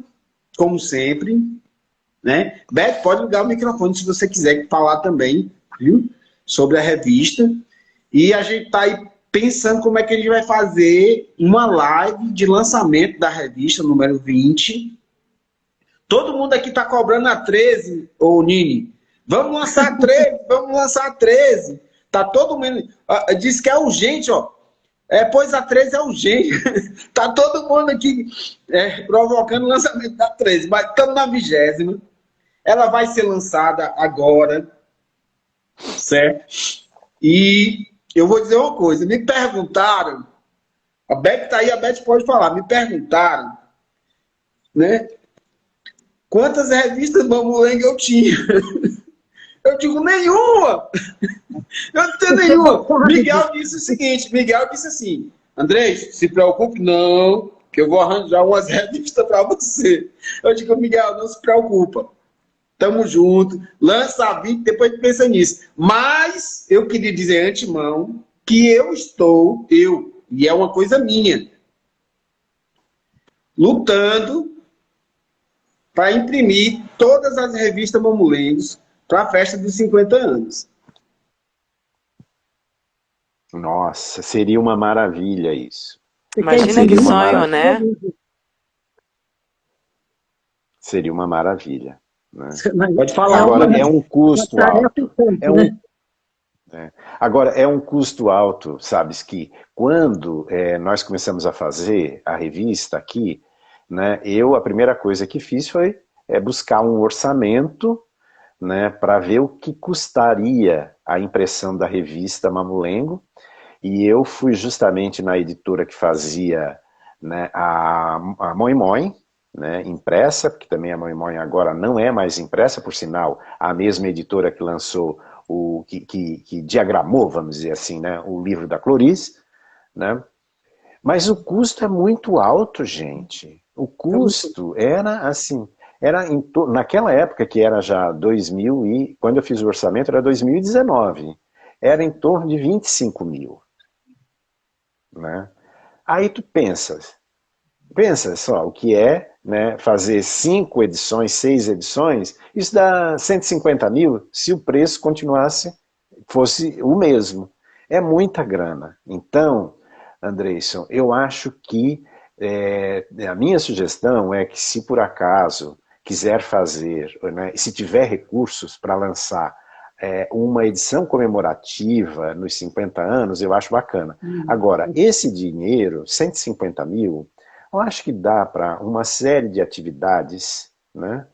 S1: como sempre, né? Beto, pode ligar o microfone se você quiser falar também, viu? Sobre a revista. E a gente está aí pensando como é que a gente vai fazer uma live de lançamento da revista número 20. Todo mundo aqui está cobrando a 13, ô Nini. Vamos lançar a 13, vamos lançar a 13. Tá todo mundo... Diz que é urgente, ó. Pois a 13 é urgente. Tá todo mundo aqui provocando o lançamento da 13. Mas estamos na 20ª. Ela vai ser lançada agora. Certo? E eu vou dizer uma coisa. Me perguntaram... A Beth tá aí, a Beth pode falar. Me perguntaram, né? Quantas revistas Mamulengo eu tinha? Eu digo, nenhuma! Eu não tenho nenhuma. Miguel disse o seguinte, Miguel disse assim, André, se preocupe não, que eu vou arranjar umas revistas para você. Eu digo, Miguel, não se preocupa. Tamo junto, lança a 20, depois pensa nisso. Mas eu queria dizer antemão que e é uma coisa minha, lutando para imprimir todas as revistas Mamulengos para a festa dos 50 anos.
S4: Nossa, seria uma maravilha isso.
S2: Imagina que sonho, né?
S4: Seria uma maravilha. Né?
S1: Pode falar.
S4: Agora, é um custo alto. Agora, é um custo alto, sabes, que quando nós começamos a fazer a revista aqui, né, a primeira coisa que fiz foi buscar um orçamento, né, para ver o que custaria a impressão da revista Mamulengo, e eu fui justamente na editora que fazia, né, a Moin Moin, né, impressa, porque também a Moin Moin agora não é mais impressa, por sinal, a mesma editora que lançou, que diagramou, vamos dizer assim, né, o livro da Cloris, né, mas o custo é muito alto, gente. O custo era assim, naquela época que era já 2000 e, quando eu fiz o orçamento era 2019, era em torno de 25 mil. Né? Aí tu pensa só o que é, né, fazer 5 edições, 6 edições, isso dá 150 mil se o preço fosse o mesmo. É muita grana. Então, Andreison, eu acho que a minha sugestão é que, se por acaso quiser fazer, né, se tiver recursos para lançar uma edição comemorativa nos 50 anos, eu acho bacana. Agora, esse dinheiro, 150 mil, eu acho que dá para uma série de atividades, né,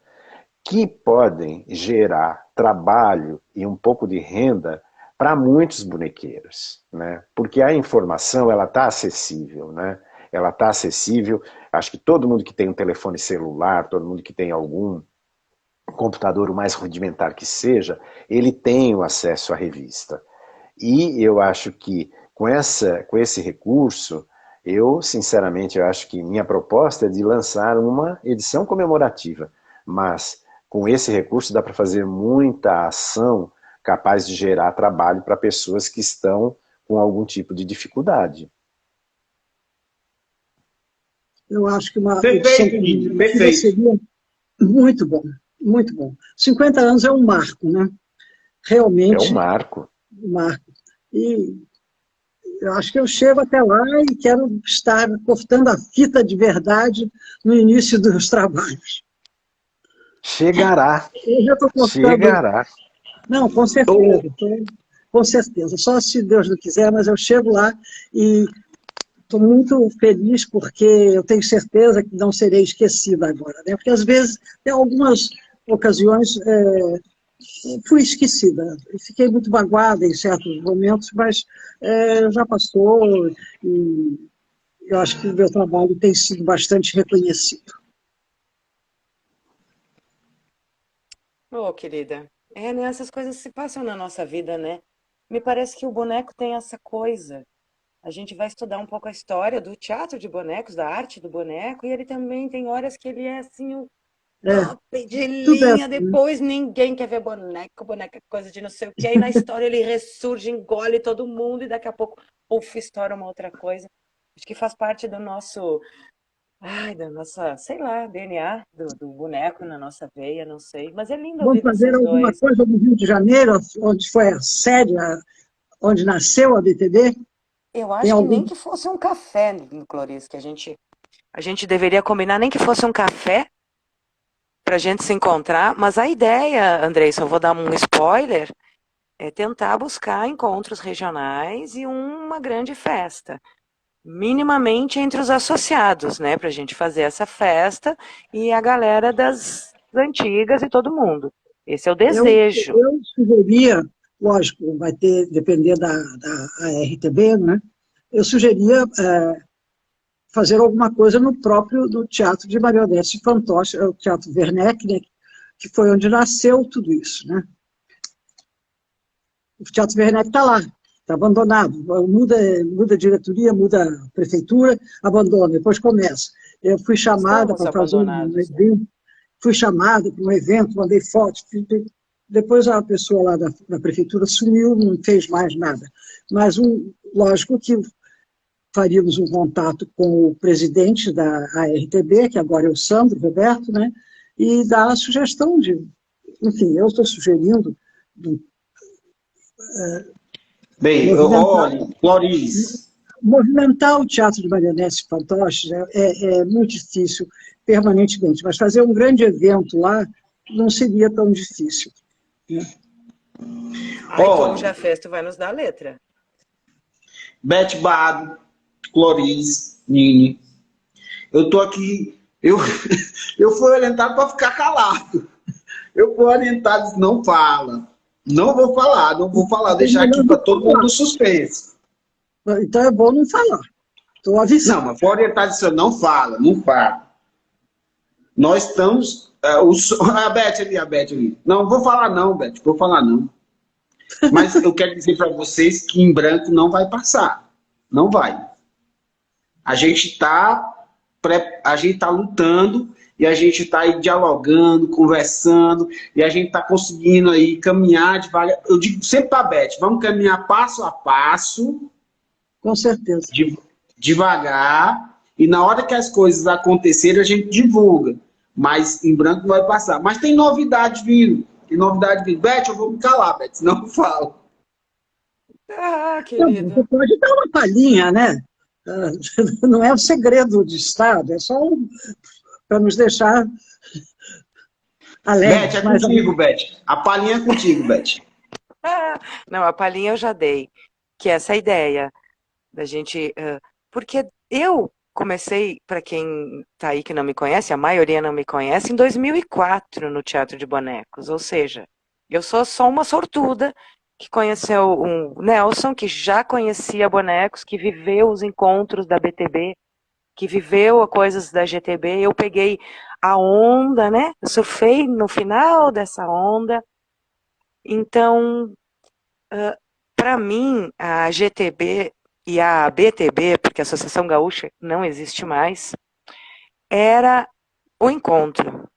S4: que podem gerar trabalho e um pouco de renda para muitos bonequeiros, né? Porque a informação, ela está acessível, né? Ela está acessível, acho que todo mundo que tem um telefone celular, todo mundo que tem algum computador, o mais rudimentar que seja, ele tem o acesso à revista. E eu acho que com esse recurso, sinceramente, eu acho que minha proposta é de lançar uma edição comemorativa, mas com esse recurso dá para fazer muita ação capaz de gerar trabalho para pessoas que estão com algum tipo de dificuldade.
S3: Eu acho que uma
S1: Perfeito, Nini, perfeito.
S3: seria muito bom, muito bom. 50 anos é um marco, né? Realmente.
S4: É um marco.
S3: Um marco. E eu acho que eu chego até lá e quero estar cortando a fita de verdade no início dos trabalhos.
S4: Chegará.
S3: Eu já estou cortando.
S4: Chegará.
S3: Não, com certeza. Com certeza. Só se Deus não quiser, mas eu chego lá e estou muito feliz porque eu tenho certeza que não serei esquecida agora, né? Porque às vezes, em algumas ocasiões, fui esquecida. Fiquei muito magoada em certos momentos, mas já passou e eu acho que o meu trabalho tem sido bastante reconhecido.
S2: Ô, querida, né, essas coisas se passam na nossa vida, né? Me parece que o boneco tem essa coisa. A gente vai estudar um pouco a história do teatro de bonecos, da arte do boneco, e ele também tem horas que ele é assim, o top de
S3: Tudo é
S2: linha,
S3: assim, né?
S2: depois ninguém quer ver boneco é coisa de não sei o quê, aí na história ele ressurge, engole todo mundo, e daqui a pouco, puf, estoura uma outra coisa. Acho que faz parte do nosso, da nossa, sei lá, DNA, do boneco na nossa veia, não sei. Mas é lindo
S3: Vamos
S2: ouvir
S3: fazer
S2: vocês
S3: alguma
S2: dois.
S3: coisa no Rio de Janeiro, onde foi a sede, onde nasceu a BTB?
S2: Eu
S3: Tem
S2: acho que nem
S3: algum?
S2: que fosse um café, Cloris, que a gente deveria combinar, nem que fosse um café para a gente se encontrar. Mas a ideia, Andrei, só vou dar um spoiler, é tentar buscar encontros regionais e uma grande festa. Minimamente entre os associados, né? Para a gente fazer essa festa e a galera das antigas e todo mundo. Esse é o desejo.
S3: Eu sugeria, lógico, vai depender da ARTB, né? Eu sugeria fazer alguma coisa no Teatro de Marionetes e Fantoche, o Teatro Werneck, né? Que foi onde nasceu tudo isso, né? O Teatro Werneck está lá, está abandonado. Muda a diretoria, muda a prefeitura, abandona, depois começa. Eu fui chamada para fazer um evento, mandei fotos, depois a pessoa lá da prefeitura sumiu, não fez mais nada. Mas, lógico que faríamos um contato com o presidente da ARTB, que agora é o Sandro Roberto, né, e dar a sugestão enfim, eu estou sugerindo
S1: Bem, olha, Cloris.
S3: Movimentar o Teatro de Marionetes e Fantoches é muito difícil permanentemente, mas fazer um grande evento lá não seria tão difícil. Né?
S2: Como já fez, tu vai nos dar a letra.
S1: Beth Bado, Cloris, Nini. Eu estou aqui, eu fui orientado para ficar calado. Eu fui orientado, disse, não fala. Não vou falar, deixar aqui para todo mundo suspense.
S3: Então é bom não falar. Estou avisando.
S1: Não, mas foi orientado, disse, não fala. Nós estamos... a Beth ali. Não, vou falar não, Beth, vou falar não. Mas eu quero dizer para vocês que em branco não vai passar. Não vai. A gente está lutando e a gente está aí dialogando, conversando e a gente está conseguindo aí caminhar devagar. Eu digo sempre para a Beth, vamos caminhar passo a passo.
S3: Com certeza.
S1: Devagar. E na hora que as coisas acontecerem, a gente divulga. Mas em branco não vai passar. Mas tem novidade vindo. Beth, eu vou me calar, Beth, senão eu falo.
S2: Querida.
S3: Você pode dar uma palhinha, né? Não é um segredo de Estado, é só para nos deixar alegres.
S1: Beth, é contigo, Beth. A palhinha é contigo, Beth.
S2: Não, a palhinha eu já dei, que é essa ideia da gente... porque eu comecei, para quem está aí que não me conhece, a maioria não me conhece, em 2004 no Teatro de Bonecos, ou seja, eu sou só uma sortuda que conheceu um Nelson, que já conhecia Bonecos, que viveu os encontros da BTB, que viveu coisas da GTB, eu peguei a onda, né? Eu surfei no final dessa onda. Então, para mim, a GTB e a BTB, porque a Associação Gaúcha não existe mais, era o encontro,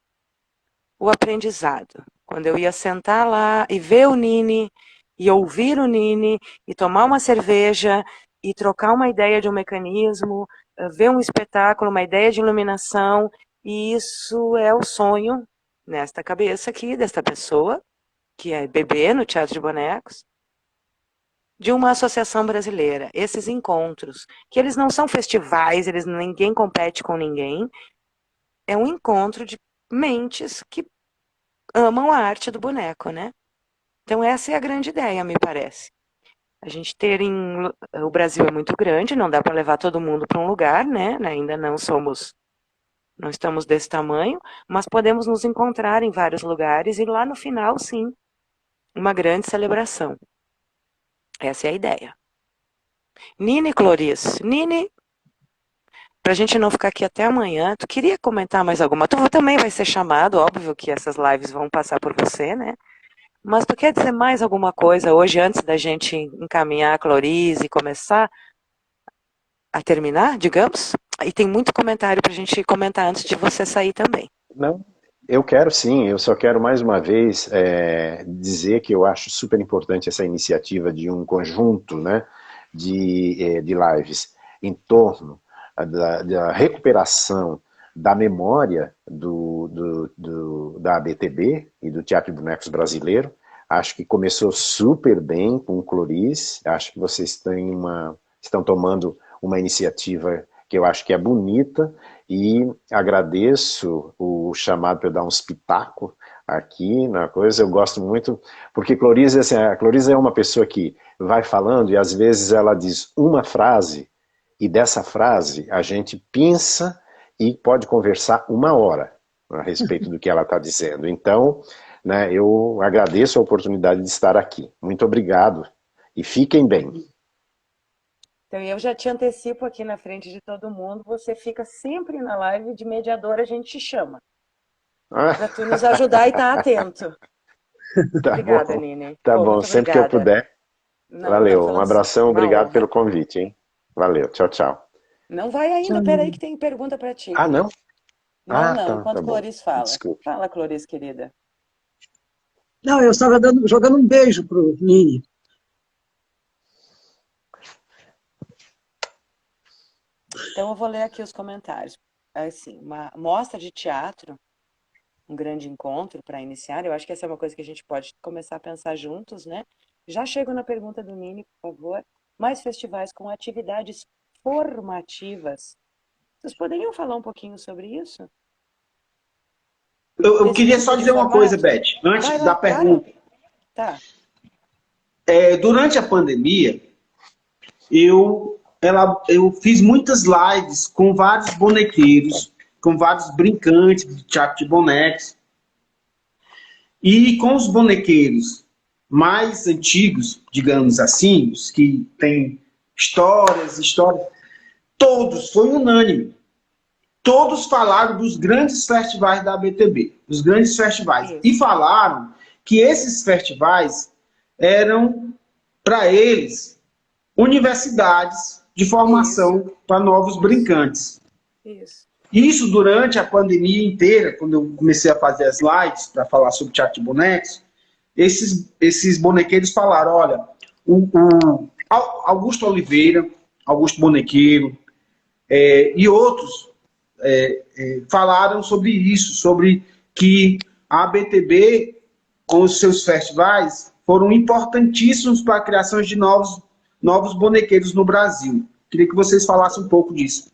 S2: o aprendizado. Quando eu ia sentar lá e ver o Nini, e ouvir o Nini, e tomar uma cerveja, e trocar uma ideia de um mecanismo, ver um espetáculo, uma ideia de iluminação, e isso é o sonho nesta cabeça aqui, desta pessoa, que é bebê no Teatro de Bonecos, de uma associação brasileira. Esses encontros, que eles não são festivais, ninguém compete com ninguém, é um encontro de mentes que amam a arte do boneco, né? Então essa é a grande ideia, me parece. A gente ter o Brasil é muito grande, não dá para levar todo mundo para um lugar, né? Ainda não estamos desse tamanho, mas podemos nos encontrar em vários lugares e lá no final, sim, uma grande celebração. Essa é a ideia. Nini Cloris, Nini, pra gente não ficar aqui até amanhã, tu queria comentar mais alguma? Tu também vai ser chamado, óbvio que essas lives vão passar por você, né? Mas tu quer dizer mais alguma coisa hoje, antes da gente encaminhar a Cloris e começar a terminar, digamos? E tem muito comentário pra gente comentar antes de você sair também.
S4: Não, eu quero sim, eu só quero mais uma vez dizer que eu acho super importante essa iniciativa de um conjunto, né, de lives em torno da recuperação da memória da ABTB e do Teatro de Bonecos Brasileiro. Acho que começou super bem com o Cloris, acho que vocês estão tomando uma iniciativa que eu acho que é bonita, e agradeço o chamado para eu dar um espetáculo aqui na coisa. Eu gosto muito, porque Cloris, assim, a Cloris é uma pessoa que vai falando e às vezes ela diz uma frase, e dessa frase a gente pensa e pode conversar uma hora a respeito do que ela está dizendo. Então, né, eu agradeço a oportunidade de estar aqui. Muito obrigado e fiquem bem.
S2: Então, eu já te antecipo aqui na frente de todo mundo, você fica sempre na live de mediador, a gente te chama. Para tu nos ajudar e estar atento.
S4: Tá
S2: Obrigada,
S4: bom,
S2: Nini.
S4: tá
S2: Oh,
S4: bom,
S2: muito
S4: sempre que eu
S2: obrigada.
S4: puder.
S2: Não,
S4: Valeu, um
S2: falando
S4: abração,
S2: uma
S4: obrigado
S2: honra.
S4: pelo convite, hein? Valeu, tchau, tchau.
S2: Não vai ainda, peraí que tem pergunta para ti.
S4: Ah, não?
S2: Não,
S4: Ah,
S2: não,
S4: tá
S2: enquanto
S4: bom.
S2: Cloris fala.
S4: Desculpe.
S2: Fala, Cloris, querida.
S3: Não, eu estava jogando um beijo para o Nini.
S2: Então, eu vou ler aqui os comentários. Assim, uma mostra de teatro, um grande encontro para iniciar. Eu acho que essa é uma coisa que a gente pode começar a pensar juntos, né? Já chego na pergunta do Nini, por favor. Mais festivais com atividades formativas. Vocês poderiam falar um pouquinho sobre isso?
S1: Eu
S2: Desse
S1: queria só
S2: tipo de
S1: dizer uma coisa,
S2: formato?
S1: Beth,
S2: Vai
S1: antes da
S2: lá, claro.
S1: pergunta.
S2: Tá.
S1: Durante a pandemia, eu fiz muitas lives com vários bonequeiros, com vários brincantes de teatro de bonecos. E com os bonequeiros mais antigos, digamos assim, os que têm histórias, todos, foi unânime. Todos falaram dos grandes festivais da ABTB, dos grandes festivais.
S2: Isso.
S1: E falaram que esses festivais eram, para eles, universidades de formação para novos brincantes.
S2: Isso.
S1: Isso durante a pandemia inteira, quando eu comecei a fazer as lives para falar sobre teatro de bonecos, esses bonequeiros falaram, olha, o Augusto Oliveira, Augusto Bonequeiro, e outros falaram sobre isso, sobre que a ABTB, com os seus festivais, foram importantíssimos para a criação de novos bonequeiros no Brasil. Queria que vocês falassem um pouco disso.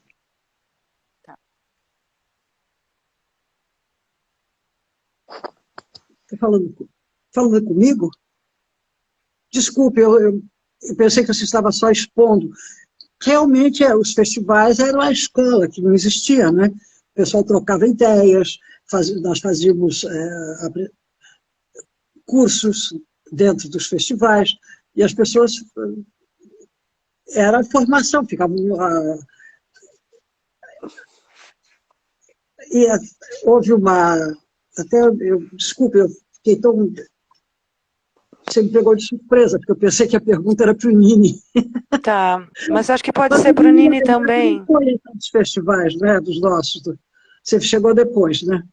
S3: Está falando comigo? Desculpe, eu pensei que você estava só expondo. Realmente, os festivais eram a escola, que não existia, né? O pessoal trocava ideias, nós fazíamos cursos dentro dos festivais, e as pessoas... Era formação, ficavam... houve uma... Desculpe, eu fiquei tão... Você me pegou de surpresa, porque eu pensei que a pergunta era para o Nini.
S2: Tá, mas acho que pode ser para o Nini também.
S3: Foi dos festivais, né, dos nossos. Você chegou depois, né?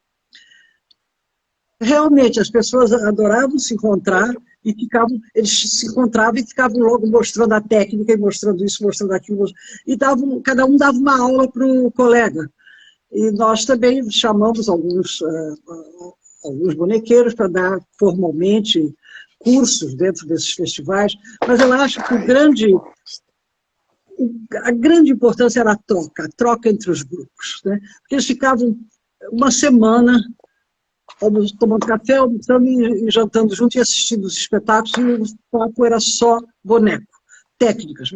S3: Realmente, as pessoas adoravam se encontrar e eles se encontravam e ficavam logo mostrando a técnica e mostrando isso, mostrando aquilo. E cada um dava uma aula para o colega. E nós também chamamos alguns bonequeiros para dar formalmente cursos dentro desses festivais, mas eu acho que a grande importância era a troca entre os grupos, né? Porque eles ficavam uma semana tomando café, almoçando e jantando junto e assistindo os espetáculos, e o papo era só boneco, técnicas,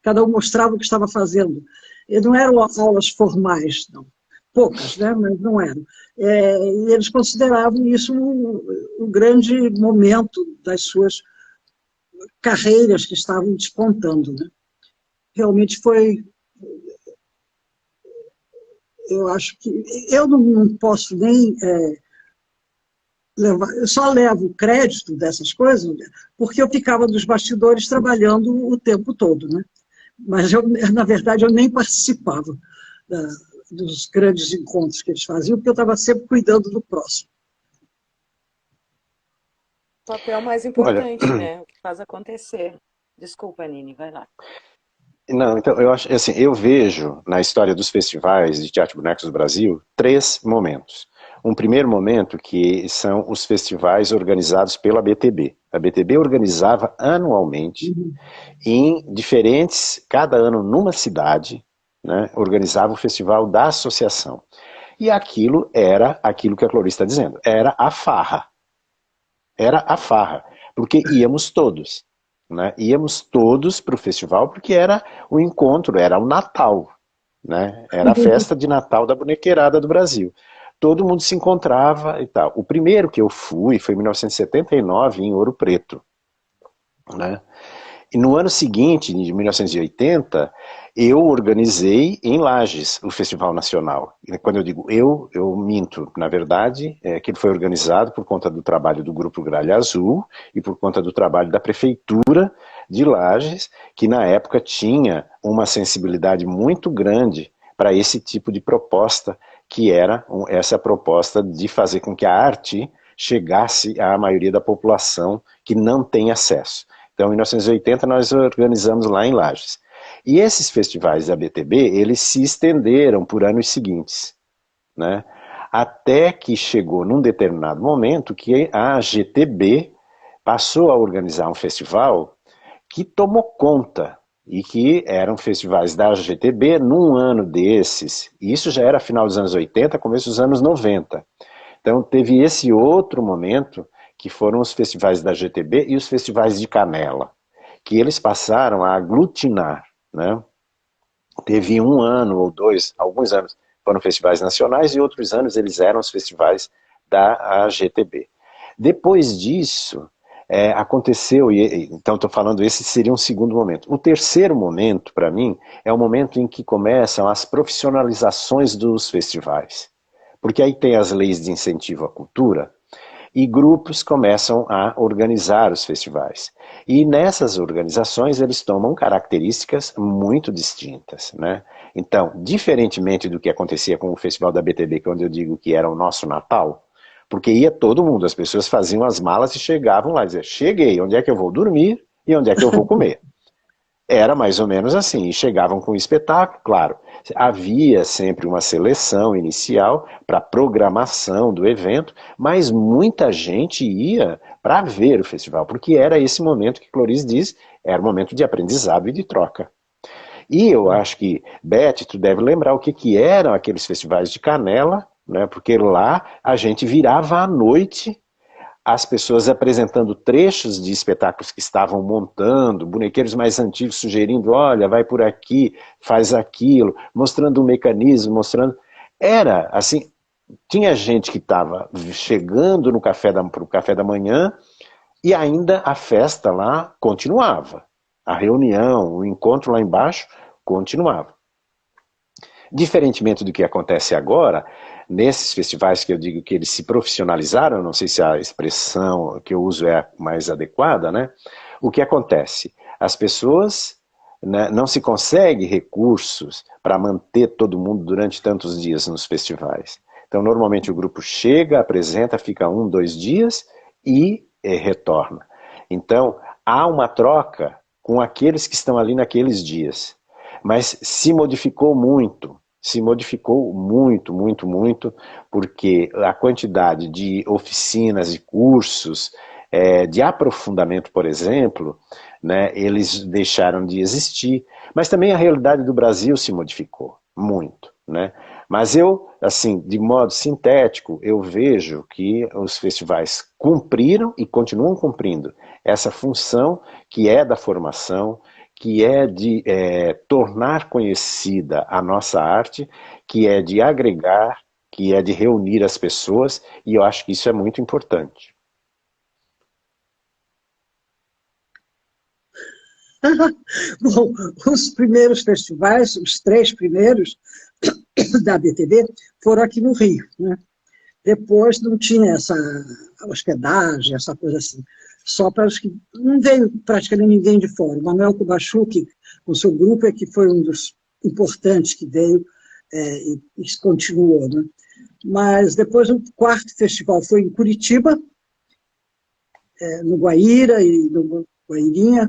S3: cada um mostrava o que estava fazendo. E não eram aulas formais, não. Poucas, né? Mas não eram. E eles consideravam isso um grande momento das suas carreiras que estavam despontando, né? Realmente foi... Eu acho que... Eu não posso nem levar... Eu só levo crédito dessas coisas porque eu ficava nos bastidores trabalhando o tempo todo, né? Mas, na verdade, eu nem participava dos grandes encontros que eles faziam, porque eu estava sempre cuidando do próximo.
S2: O papel mais importante, né? O que faz acontecer. Desculpa, Nini, vai lá.
S4: Não, então, eu acho assim, eu vejo na história dos festivais de teatro de bonecos do Brasil 3 momentos. Um primeiro momento que são os festivais organizados pela BTB. A BTB organizava anualmente em diferentes, cada ano numa cidade, né, organizava o festival da associação. E aquilo era aquilo que a Cloris está dizendo, era a farra. Era a farra, porque íamos todos. Né? Íamos todos para o festival porque era o encontro, era o Natal, né? Era a festa de Natal da bonequeirada do Brasil. Todo mundo se encontrava e tal. O primeiro que eu fui foi em 1979, em Ouro Preto. Né? E no ano seguinte, em 1980, eu organizei em Lages o Festival Nacional. E quando eu digo eu minto. Na verdade, que ele foi organizado por conta do trabalho do Grupo Gralha Azul e por conta do trabalho da Prefeitura de Lages, que na época tinha uma sensibilidade muito grande para esse tipo de proposta, que era essa proposta de fazer com que a arte chegasse à maioria da população que não tem acesso. Então, em 1980, nós organizamos lá em Lages. E esses festivais da BTB, eles se estenderam por anos seguintes, né? Até que chegou num determinado momento que a GTB passou a organizar um festival que tomou conta, e que eram festivais da GTB num ano desses. E isso já era final dos anos 80, começo dos anos 90. Então, teve esse outro momento que foram os festivais da GTB e os festivais de Canela, que eles passaram a aglutinar, né? Teve um ano ou dois, alguns anos foram festivais nacionais e outros anos eles eram os festivais da GTB. Depois disso, aconteceu, então estou falando, esse seria um segundo momento. O terceiro momento, para mim, é o momento em que começam as profissionalizações dos festivais. Porque aí tem as leis de incentivo à cultura, e grupos começam a organizar os festivais. E nessas organizações eles tomam características muito distintas, né? Então, diferentemente do que acontecia com o festival da BTB, que onde eu digo que era o nosso Natal, porque ia todo mundo, as pessoas faziam as malas e chegavam lá e diziam, cheguei, onde é que eu vou dormir e onde é que eu vou comer? Era mais ou menos assim, e chegavam com o espetáculo, claro. Havia sempre uma seleção inicial para a programação do evento, mas muita gente ia para ver o festival, porque era esse momento que Cloris diz, era um momento de aprendizado e de troca. E eu acho que, Beth, tu deve lembrar o que eram aqueles festivais de Canela, né? Porque lá a gente virava à noite as pessoas apresentando trechos de espetáculos que estavam montando, bonequeiros mais antigos sugerindo, olha, vai por aqui, faz aquilo, mostrando um mecanismo, mostrando... Era, assim, tinha gente que estava chegando pro café da manhã e ainda a festa lá continuava. A reunião, o encontro lá embaixo continuava. Diferentemente do que acontece agora, nesses festivais que eu digo que eles se profissionalizaram, não sei se a expressão que eu uso é a mais adequada, né? O que acontece? As pessoas, né, não se consegue recursos para manter todo mundo durante tantos dias nos festivais. Então, normalmente o grupo chega, apresenta, fica 1, 2 dias e retorna. Então, há uma troca com aqueles que estão ali naqueles dias. Mas se modificou muito, porque a quantidade de oficinas e cursos, de aprofundamento, por exemplo, né, eles deixaram de existir. Mas também a realidade do Brasil se modificou muito, né? Mas eu, assim, de modo sintético, eu vejo que os festivais cumpriram e continuam cumprindo essa função que é da formação, que é de tornar conhecida a nossa arte, que é de agregar, que é de reunir as pessoas, e eu acho que isso é muito importante.
S3: Bom, os primeiros festivais, os 3 primeiros da BTB, foram aqui no Rio, né? Depois não tinha essa hospedagem, essa coisa assim. Só para os que... Não veio praticamente ninguém de fora. O Manuel Kubachuk, com seu grupo, é que foi um dos importantes que veio e continuou, né? Mas depois o 4º festival foi em Curitiba, no Guaíra e no Guairinha.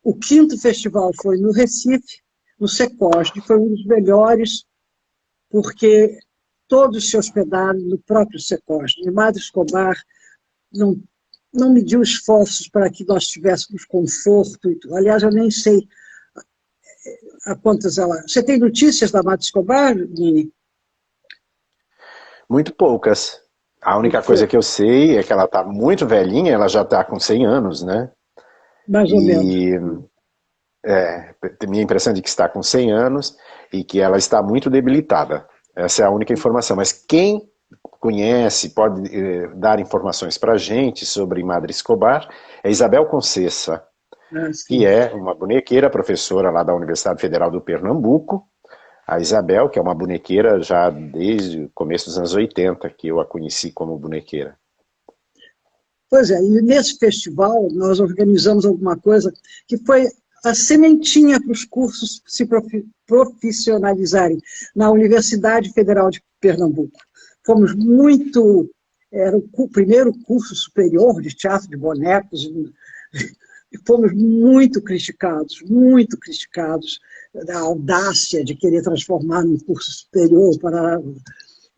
S3: O 5º festival foi no Recife, no Secosd, foi um dos melhores, porque todos se hospedaram no próprio Secosd. E Madre Escobar não mediu esforços para que nós tivéssemos conforto. Aliás, eu nem sei a quantas ela... Você tem notícias da Madre Escobar, Nini?
S4: Muito poucas. A única coisa que eu sei é que ela está muito velhinha, ela já está com 100 anos, né?
S3: Mais ou menos.
S4: Minha impressão é de que está com 100 anos e que ela está muito debilitada. Essa é a única informação. Mas quem conhece, pode dar informações para a gente sobre Madre Escobar, é Isabel Concessa, que é uma bonequeira, professora lá da Universidade Federal do Pernambuco. A Isabel, que é uma bonequeira já desde o começo dos anos 80, que eu a conheci como bonequeira.
S3: Pois é, e nesse festival nós organizamos alguma coisa que foi a sementinha para os cursos se profissionalizarem na Universidade Federal de Pernambuco. Fomos muito... Era o primeiro curso superior de teatro de bonecos, e fomos muito criticados da audácia de querer transformar num curso superior.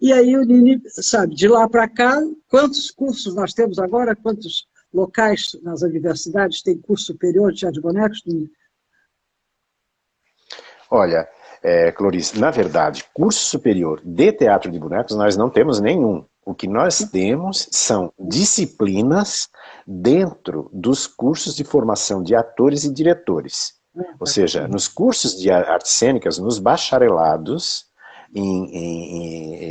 S3: E aí o Nini, sabe, de lá para cá, quantos cursos nós temos agora, quantos locais nas universidades têm curso superior de teatro de bonecos, Nini?
S4: Olha, Clorice, na verdade, curso superior de teatro de bonecos nós não temos nenhum. O que nós temos são disciplinas dentro dos cursos de formação de atores e diretores. Ou seja, nos cursos de artes cênicas, nos bacharelados em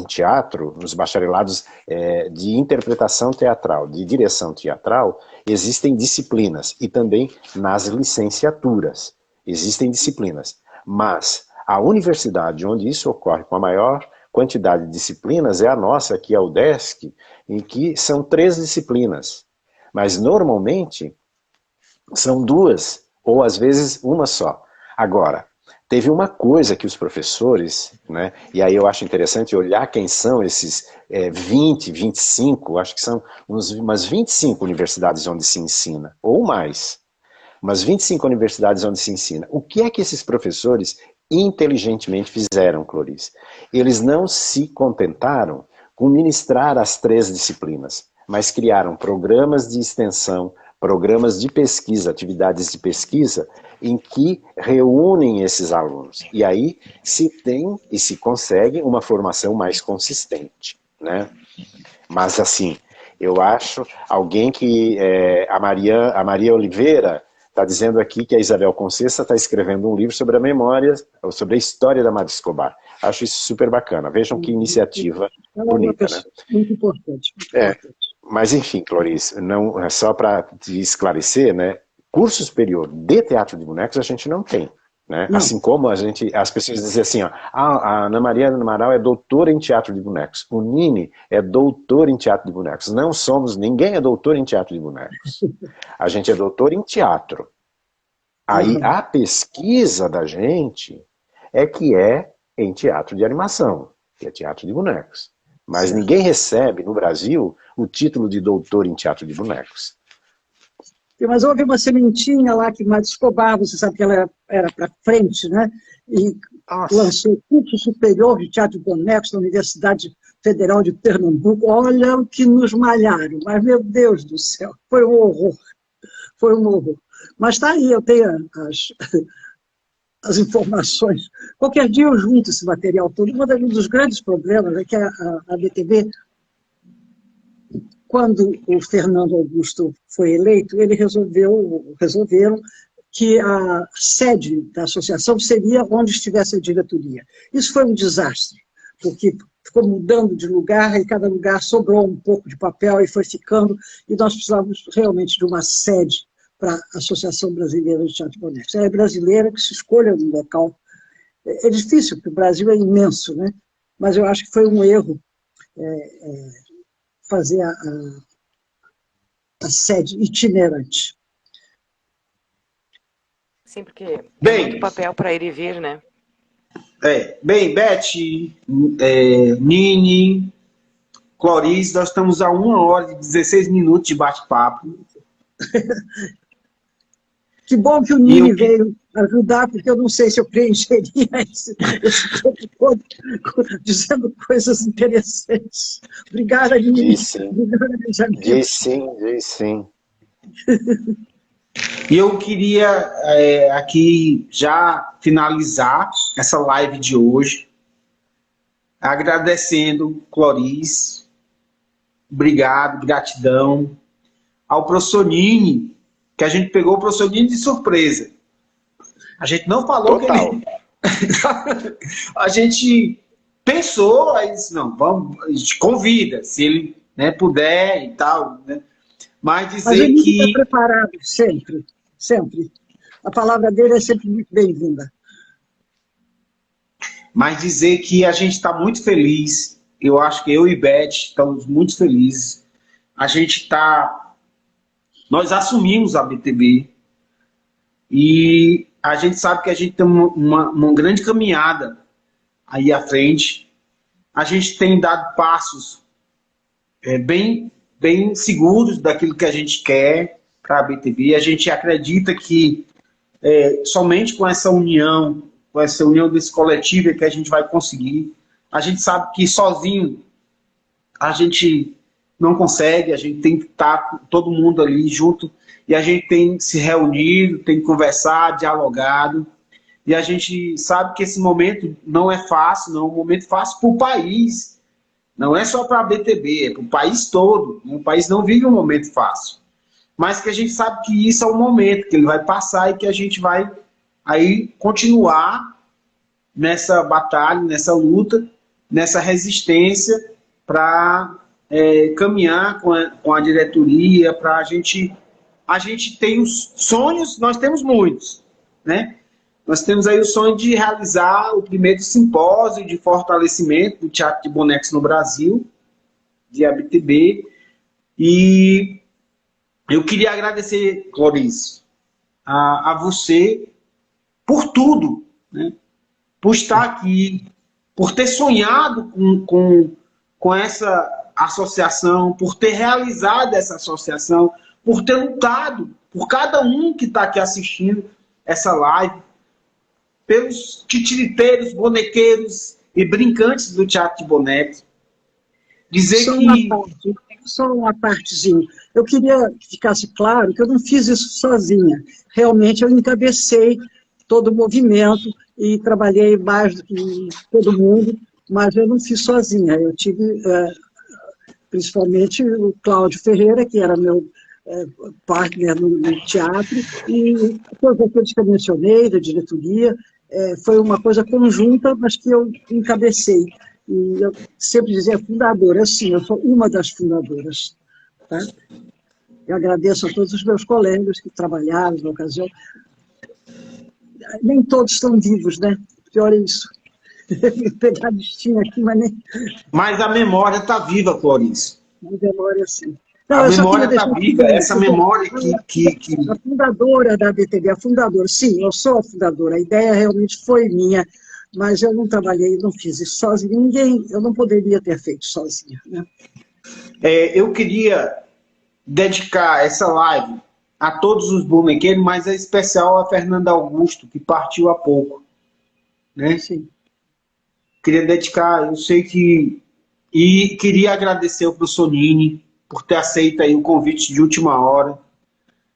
S4: teatro, nos bacharelados de interpretação teatral, de direção teatral, existem disciplinas. E também nas licenciaturas existem disciplinas. Mas a universidade onde isso ocorre com a maior quantidade de disciplinas é a nossa, aqui a UDESC, em que são 3 disciplinas. Mas normalmente são 2, ou às vezes uma só. Agora, teve uma coisa que os professores, né, e aí eu acho interessante olhar quem são esses 20, 25, acho que são umas 25 universidades onde se ensina, ou mais. Umas 25 universidades onde se ensina. O que é que esses professores inteligentemente fizeram, Clorice? Eles não se contentaram com ministrar as 3 disciplinas, mas criaram programas de extensão, programas de pesquisa, atividades de pesquisa, em que reúnem esses alunos. E aí se tem e se consegue uma formação mais consistente, né? Mas assim, Eu acho alguém que... a Maria Oliveira está dizendo aqui que a Isabel Concessa está escrevendo um livro sobre a memória, sobre a história da Maria Escobar. Acho isso super bacana. Vejam que iniciativa bonita, né?
S3: Muito importante.
S4: Mas, enfim, Clarice, não, só para te esclarecer, né? Curso superior de teatro de bonecos a gente não tem. Né? Assim como as pessoas dizem assim, ó, a Ana Maria Amaral é doutora em teatro de bonecos, o Nini é doutor em teatro de bonecos. Não somos, ninguém é doutor em teatro de bonecos. A gente é doutor em teatro. Aí a pesquisa da gente é que é em teatro de animação, que é teatro de bonecos. Mas ninguém recebe no Brasil o título de doutor em teatro de bonecos.
S3: Mas houve uma sementinha lá que Maria Escobar, você sabe que ela era para frente, né? E lançou o curso superior de teatro de bonecos na Universidade Federal de Pernambuco. Olha o que nos malharam, mas meu Deus do céu, foi um horror. Foi um horror. Mas está aí, eu tenho as informações. Qualquer dia eu junto esse material todo. Um dos grandes problemas é que a BTB, quando o Fernando Augusto foi eleito, resolveram que a sede da associação seria onde estivesse a diretoria. Isso foi um desastre, porque ficou mudando de lugar e cada lugar sobrou um pouco de papel e foi ficando, e nós precisávamos realmente de uma sede para a Associação Brasileira de Teatro de Bonecos. Ela é brasileira, que se escolha um local. É difícil, porque o Brasil é imenso, né? Mas eu acho que foi um erro fazer a sede itinerante.
S2: Sim, porque tem muito papel para ir e vir, né?
S1: Bem, Beth, Nini, Clarice, nós estamos a 1 hora e 16 minutos de bate-papo.
S3: Que bom que o Nini veio ajudar, porque eu não sei se eu preencheria esse tempo todo dizendo coisas interessantes. Obrigada, Nini.
S4: Diz sim.
S1: E eu queria aqui já finalizar essa live de hoje, agradecendo Clarice, obrigado, gratidão, ao professor Nini, que a gente pegou o professor Nini de surpresa. A gente não falou
S4: Total.
S1: que ele... A gente pensou, aí disse, não, vamos, a gente convida, se ele puder e tal, né? Mas dizer
S3: ele
S1: que...
S3: está preparado, sempre, sempre. A palavra dele é sempre muito bem-vinda.
S1: Mas dizer que a gente está muito feliz, eu acho que eu e Beth estamos muito felizes. A gente está... Nós assumimos a BTB e a gente sabe que a gente tem uma grande caminhada aí à frente. A gente tem dado passos bem seguros daquilo que a gente quer para a BTB. A gente acredita que somente com essa união desse coletivo é que a gente vai conseguir. A gente sabe que sozinho a gente não consegue, a gente tem que estar todo mundo ali junto, e a gente tem se reunido, tem conversado, dialogado, e a gente sabe que esse momento não é fácil, não é um momento fácil para o país, não é só para a BTB, é para o país todo. O país não vive um momento fácil, mas que a gente sabe que isso é um momento, que ele vai passar e que a gente vai aí continuar nessa batalha, nessa luta, nessa resistência para caminhar com a diretoria, para a gente tem os sonhos, nós temos muitos, né? Nós temos aí o sonho de realizar o primeiro simpósio de fortalecimento do teatro de bonecos no Brasil, de ABTB, e eu queria agradecer, Clarice, a você por tudo, né? Por estar aqui, por ter sonhado com essa associação, por ter realizado essa associação, por ter lutado por cada um que está aqui assistindo essa live, pelos titiriteiros, bonequeiros e brincantes do teatro de bonecos. Dizer
S3: Só uma partezinha. Eu queria que ficasse claro que eu não fiz isso sozinha. Realmente eu encabecei todo o movimento e trabalhei mais do que todo mundo, mas eu não fiz sozinha. Eu tive principalmente o Cláudio Ferreira, que era meu partner no teatro, e todos aqueles que eu mencionei, da diretoria, foi uma coisa conjunta, mas que eu encabecei. E eu sempre dizia fundadora, sim, eu sou uma das fundadoras. Tá? Eu agradeço a todos os meus colegas que trabalharam na ocasião. Nem todos estão vivos, né? Pior é isso. Pegar a listinha aqui, mas nem...
S1: Mas a memória está viva, Clarice.
S3: A memória, sim. Não,
S1: A
S3: eu só
S1: memória
S3: queria
S1: está
S3: deixar
S1: viva, essa memória que...
S3: A fundadora da BTB, a fundadora, sim, eu sou a fundadora, a ideia realmente foi minha, mas eu não trabalhei, não fiz isso sozinha, eu não poderia ter feito sozinha. Né?
S1: Eu queria dedicar essa live a todos os bonequeiros, mas é especial a Fernanda Augusto, que partiu há pouco. Né?
S3: Sim.
S1: Queria dedicar, eu sei que... E queria agradecer ao professor Nini por ter aceito aí o convite de última hora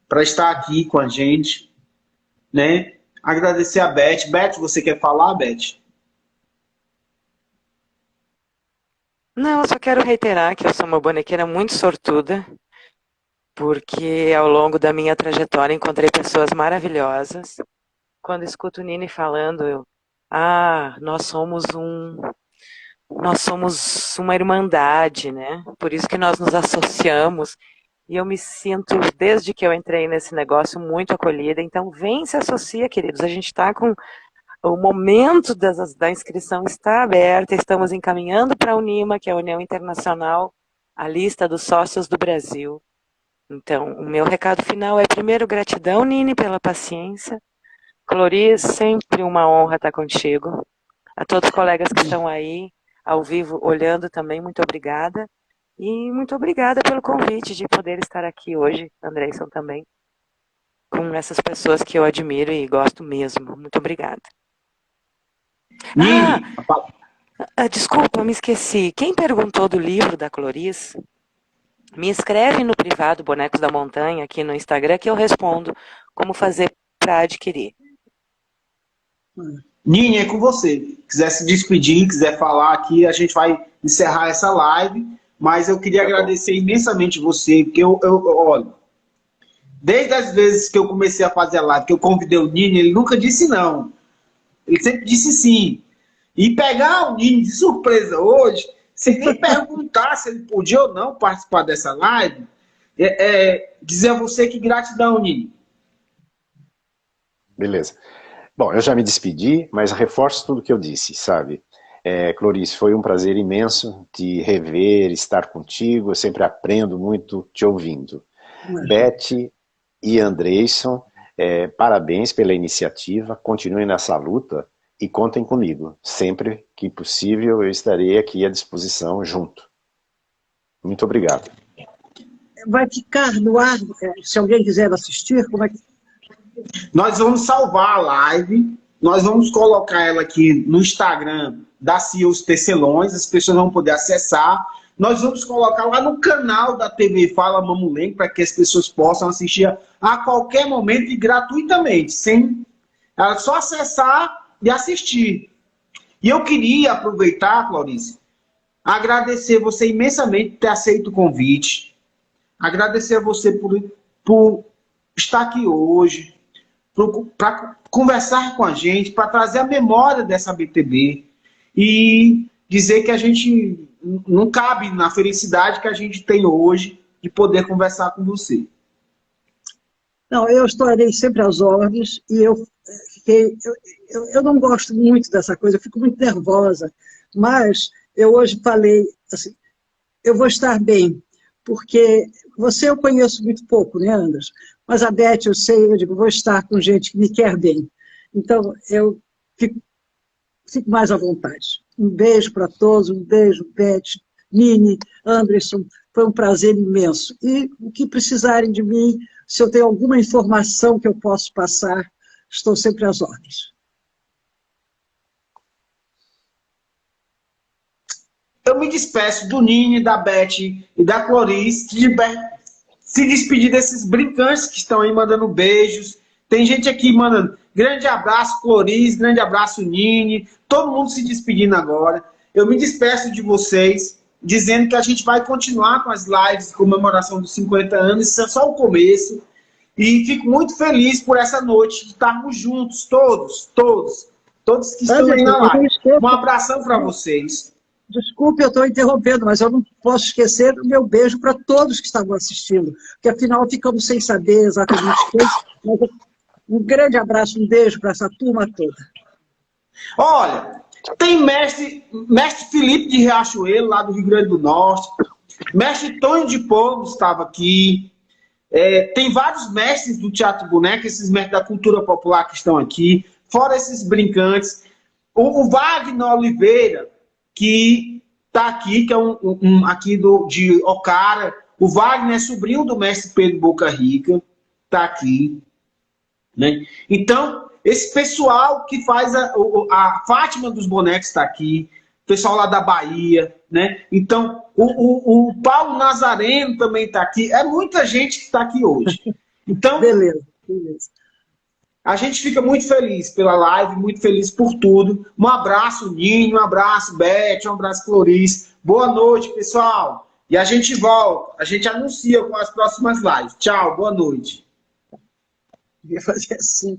S1: para estar aqui com a gente, né? Agradecer a Beth. Beth, você quer falar, Beth?
S2: Não, eu só quero reiterar que eu sou uma bonequeira muito sortuda, porque ao longo da minha trajetória encontrei pessoas maravilhosas. Quando escuto o Nini falando, nós somos uma irmandade, né? Por isso que nós nos associamos. E eu me sinto, desde que eu entrei nesse negócio, muito acolhida. Então, vem se associa, queridos. A gente está com... O momento da inscrição está aberta. Estamos encaminhando para a UNIMA, que é a União Internacional, a lista dos sócios do Brasil. Então, o meu recado final é, primeiro, gratidão, Nini, pela paciência. Cloris, sempre uma honra estar contigo. A todos os colegas que estão aí, ao vivo, olhando também, muito obrigada. E muito obrigada pelo convite de poder estar aqui hoje, Andreison, também, com essas pessoas que eu admiro e gosto mesmo. Muito obrigada.
S1: Nini,
S2: Desculpa, me esqueci. Quem perguntou do livro da Cloris, me escreve no privado Bonecos da Montanha, aqui no Instagram, que eu respondo como fazer para adquirir.
S1: Nini, é com você. Quiser se despedir, quiser falar aqui, a gente vai encerrar essa live, mas eu queria agradecer imensamente você, porque olha, desde as vezes que eu comecei a fazer a live, que eu convidei o Nini, ele nunca disse não. Ele sempre disse sim. E pegar o Nini de surpresa hoje, sem nem perguntar se ele podia ou não participar dessa live, dizer a você que gratidão, Nini.
S4: Beleza. Bom, eu já me despedi, mas reforço tudo que eu disse, sabe? Cloris, foi um prazer imenso te rever, estar contigo, eu sempre aprendo muito te ouvindo. Beth e Andreison, parabéns pela iniciativa, continuem nessa luta e contem comigo. Sempre que possível eu estarei aqui à disposição junto. Muito obrigado.
S3: Vai ficar no ar, se alguém quiser assistir, como é que...
S1: Nós vamos salvar a live, nós vamos colocar ela aqui no Instagram da CIOs Tecelões, as pessoas vão poder acessar. Nós vamos colocar lá no canal da TV Fala Mamulengo, para que as pessoas possam assistir a qualquer momento e gratuitamente, sem só acessar e assistir. E eu queria aproveitar, Clarice, agradecer você imensamente por ter aceito o convite, agradecer a você por estar aqui hoje, para conversar com a gente, para trazer a memória dessa BTB e dizer que a gente não cabe na felicidade que a gente tem hoje de poder conversar com você.
S3: Não, eu estarei sempre às ordens e eu não gosto muito dessa coisa, eu fico muito nervosa, mas eu hoje falei assim, eu vou estar bem, porque você eu conheço muito pouco, né, Anderson? Mas a Beth, eu sei, eu digo, vou estar com gente que me quer bem. Então, eu fico mais à vontade. Um beijo para todos, um beijo, Beth, Nini, Anderson, foi um prazer imenso. E o que precisarem de mim, se eu tenho alguma informação que eu posso passar, estou sempre às ordens.
S1: Eu me despeço do Nini, da Beth e da Cloris, se despedir desses brincantes que estão aí mandando beijos. Tem gente aqui mandando grande abraço, Cloris, grande abraço, Nini. Todo mundo se despedindo agora. Eu me despeço de vocês dizendo que a gente vai continuar com as lives de comemoração dos 50 anos, isso é só o começo. E fico muito feliz por essa noite de estarmos juntos, todos que estão aí na live. Um abração para vocês.
S3: Desculpe, eu estou interrompendo, mas eu não posso esquecer o meu beijo para todos que estavam assistindo, porque afinal ficamos sem saber exatamente quem. Mas um grande abraço, um beijo para essa turma toda.
S1: Olha, tem mestre Felipe de Riachuelo, lá do Rio Grande do Norte, mestre Tonho de Pombo estava aqui, tem vários mestres do Teatro Boneca, esses mestres da cultura popular que estão aqui, fora esses brincantes. O Wagner Oliveira, que está aqui, que é aqui de Ocara. O Wagner é sobrinho do mestre Pedro Boca Rica, está aqui. Né? Então, esse pessoal que faz a Fátima dos Bonecos está aqui, o pessoal lá da Bahia, né? Então, o Paulo Nazareno também está aqui. É muita gente que está aqui hoje. Então,
S3: beleza.
S1: A gente fica muito feliz pela live, muito feliz por tudo. Um abraço, Ninho, um abraço, Beth, um abraço, Cloris. Boa noite, pessoal. E a gente volta, a gente anuncia com as próximas lives. Tchau, boa noite.
S3: Eu ia fazer assim.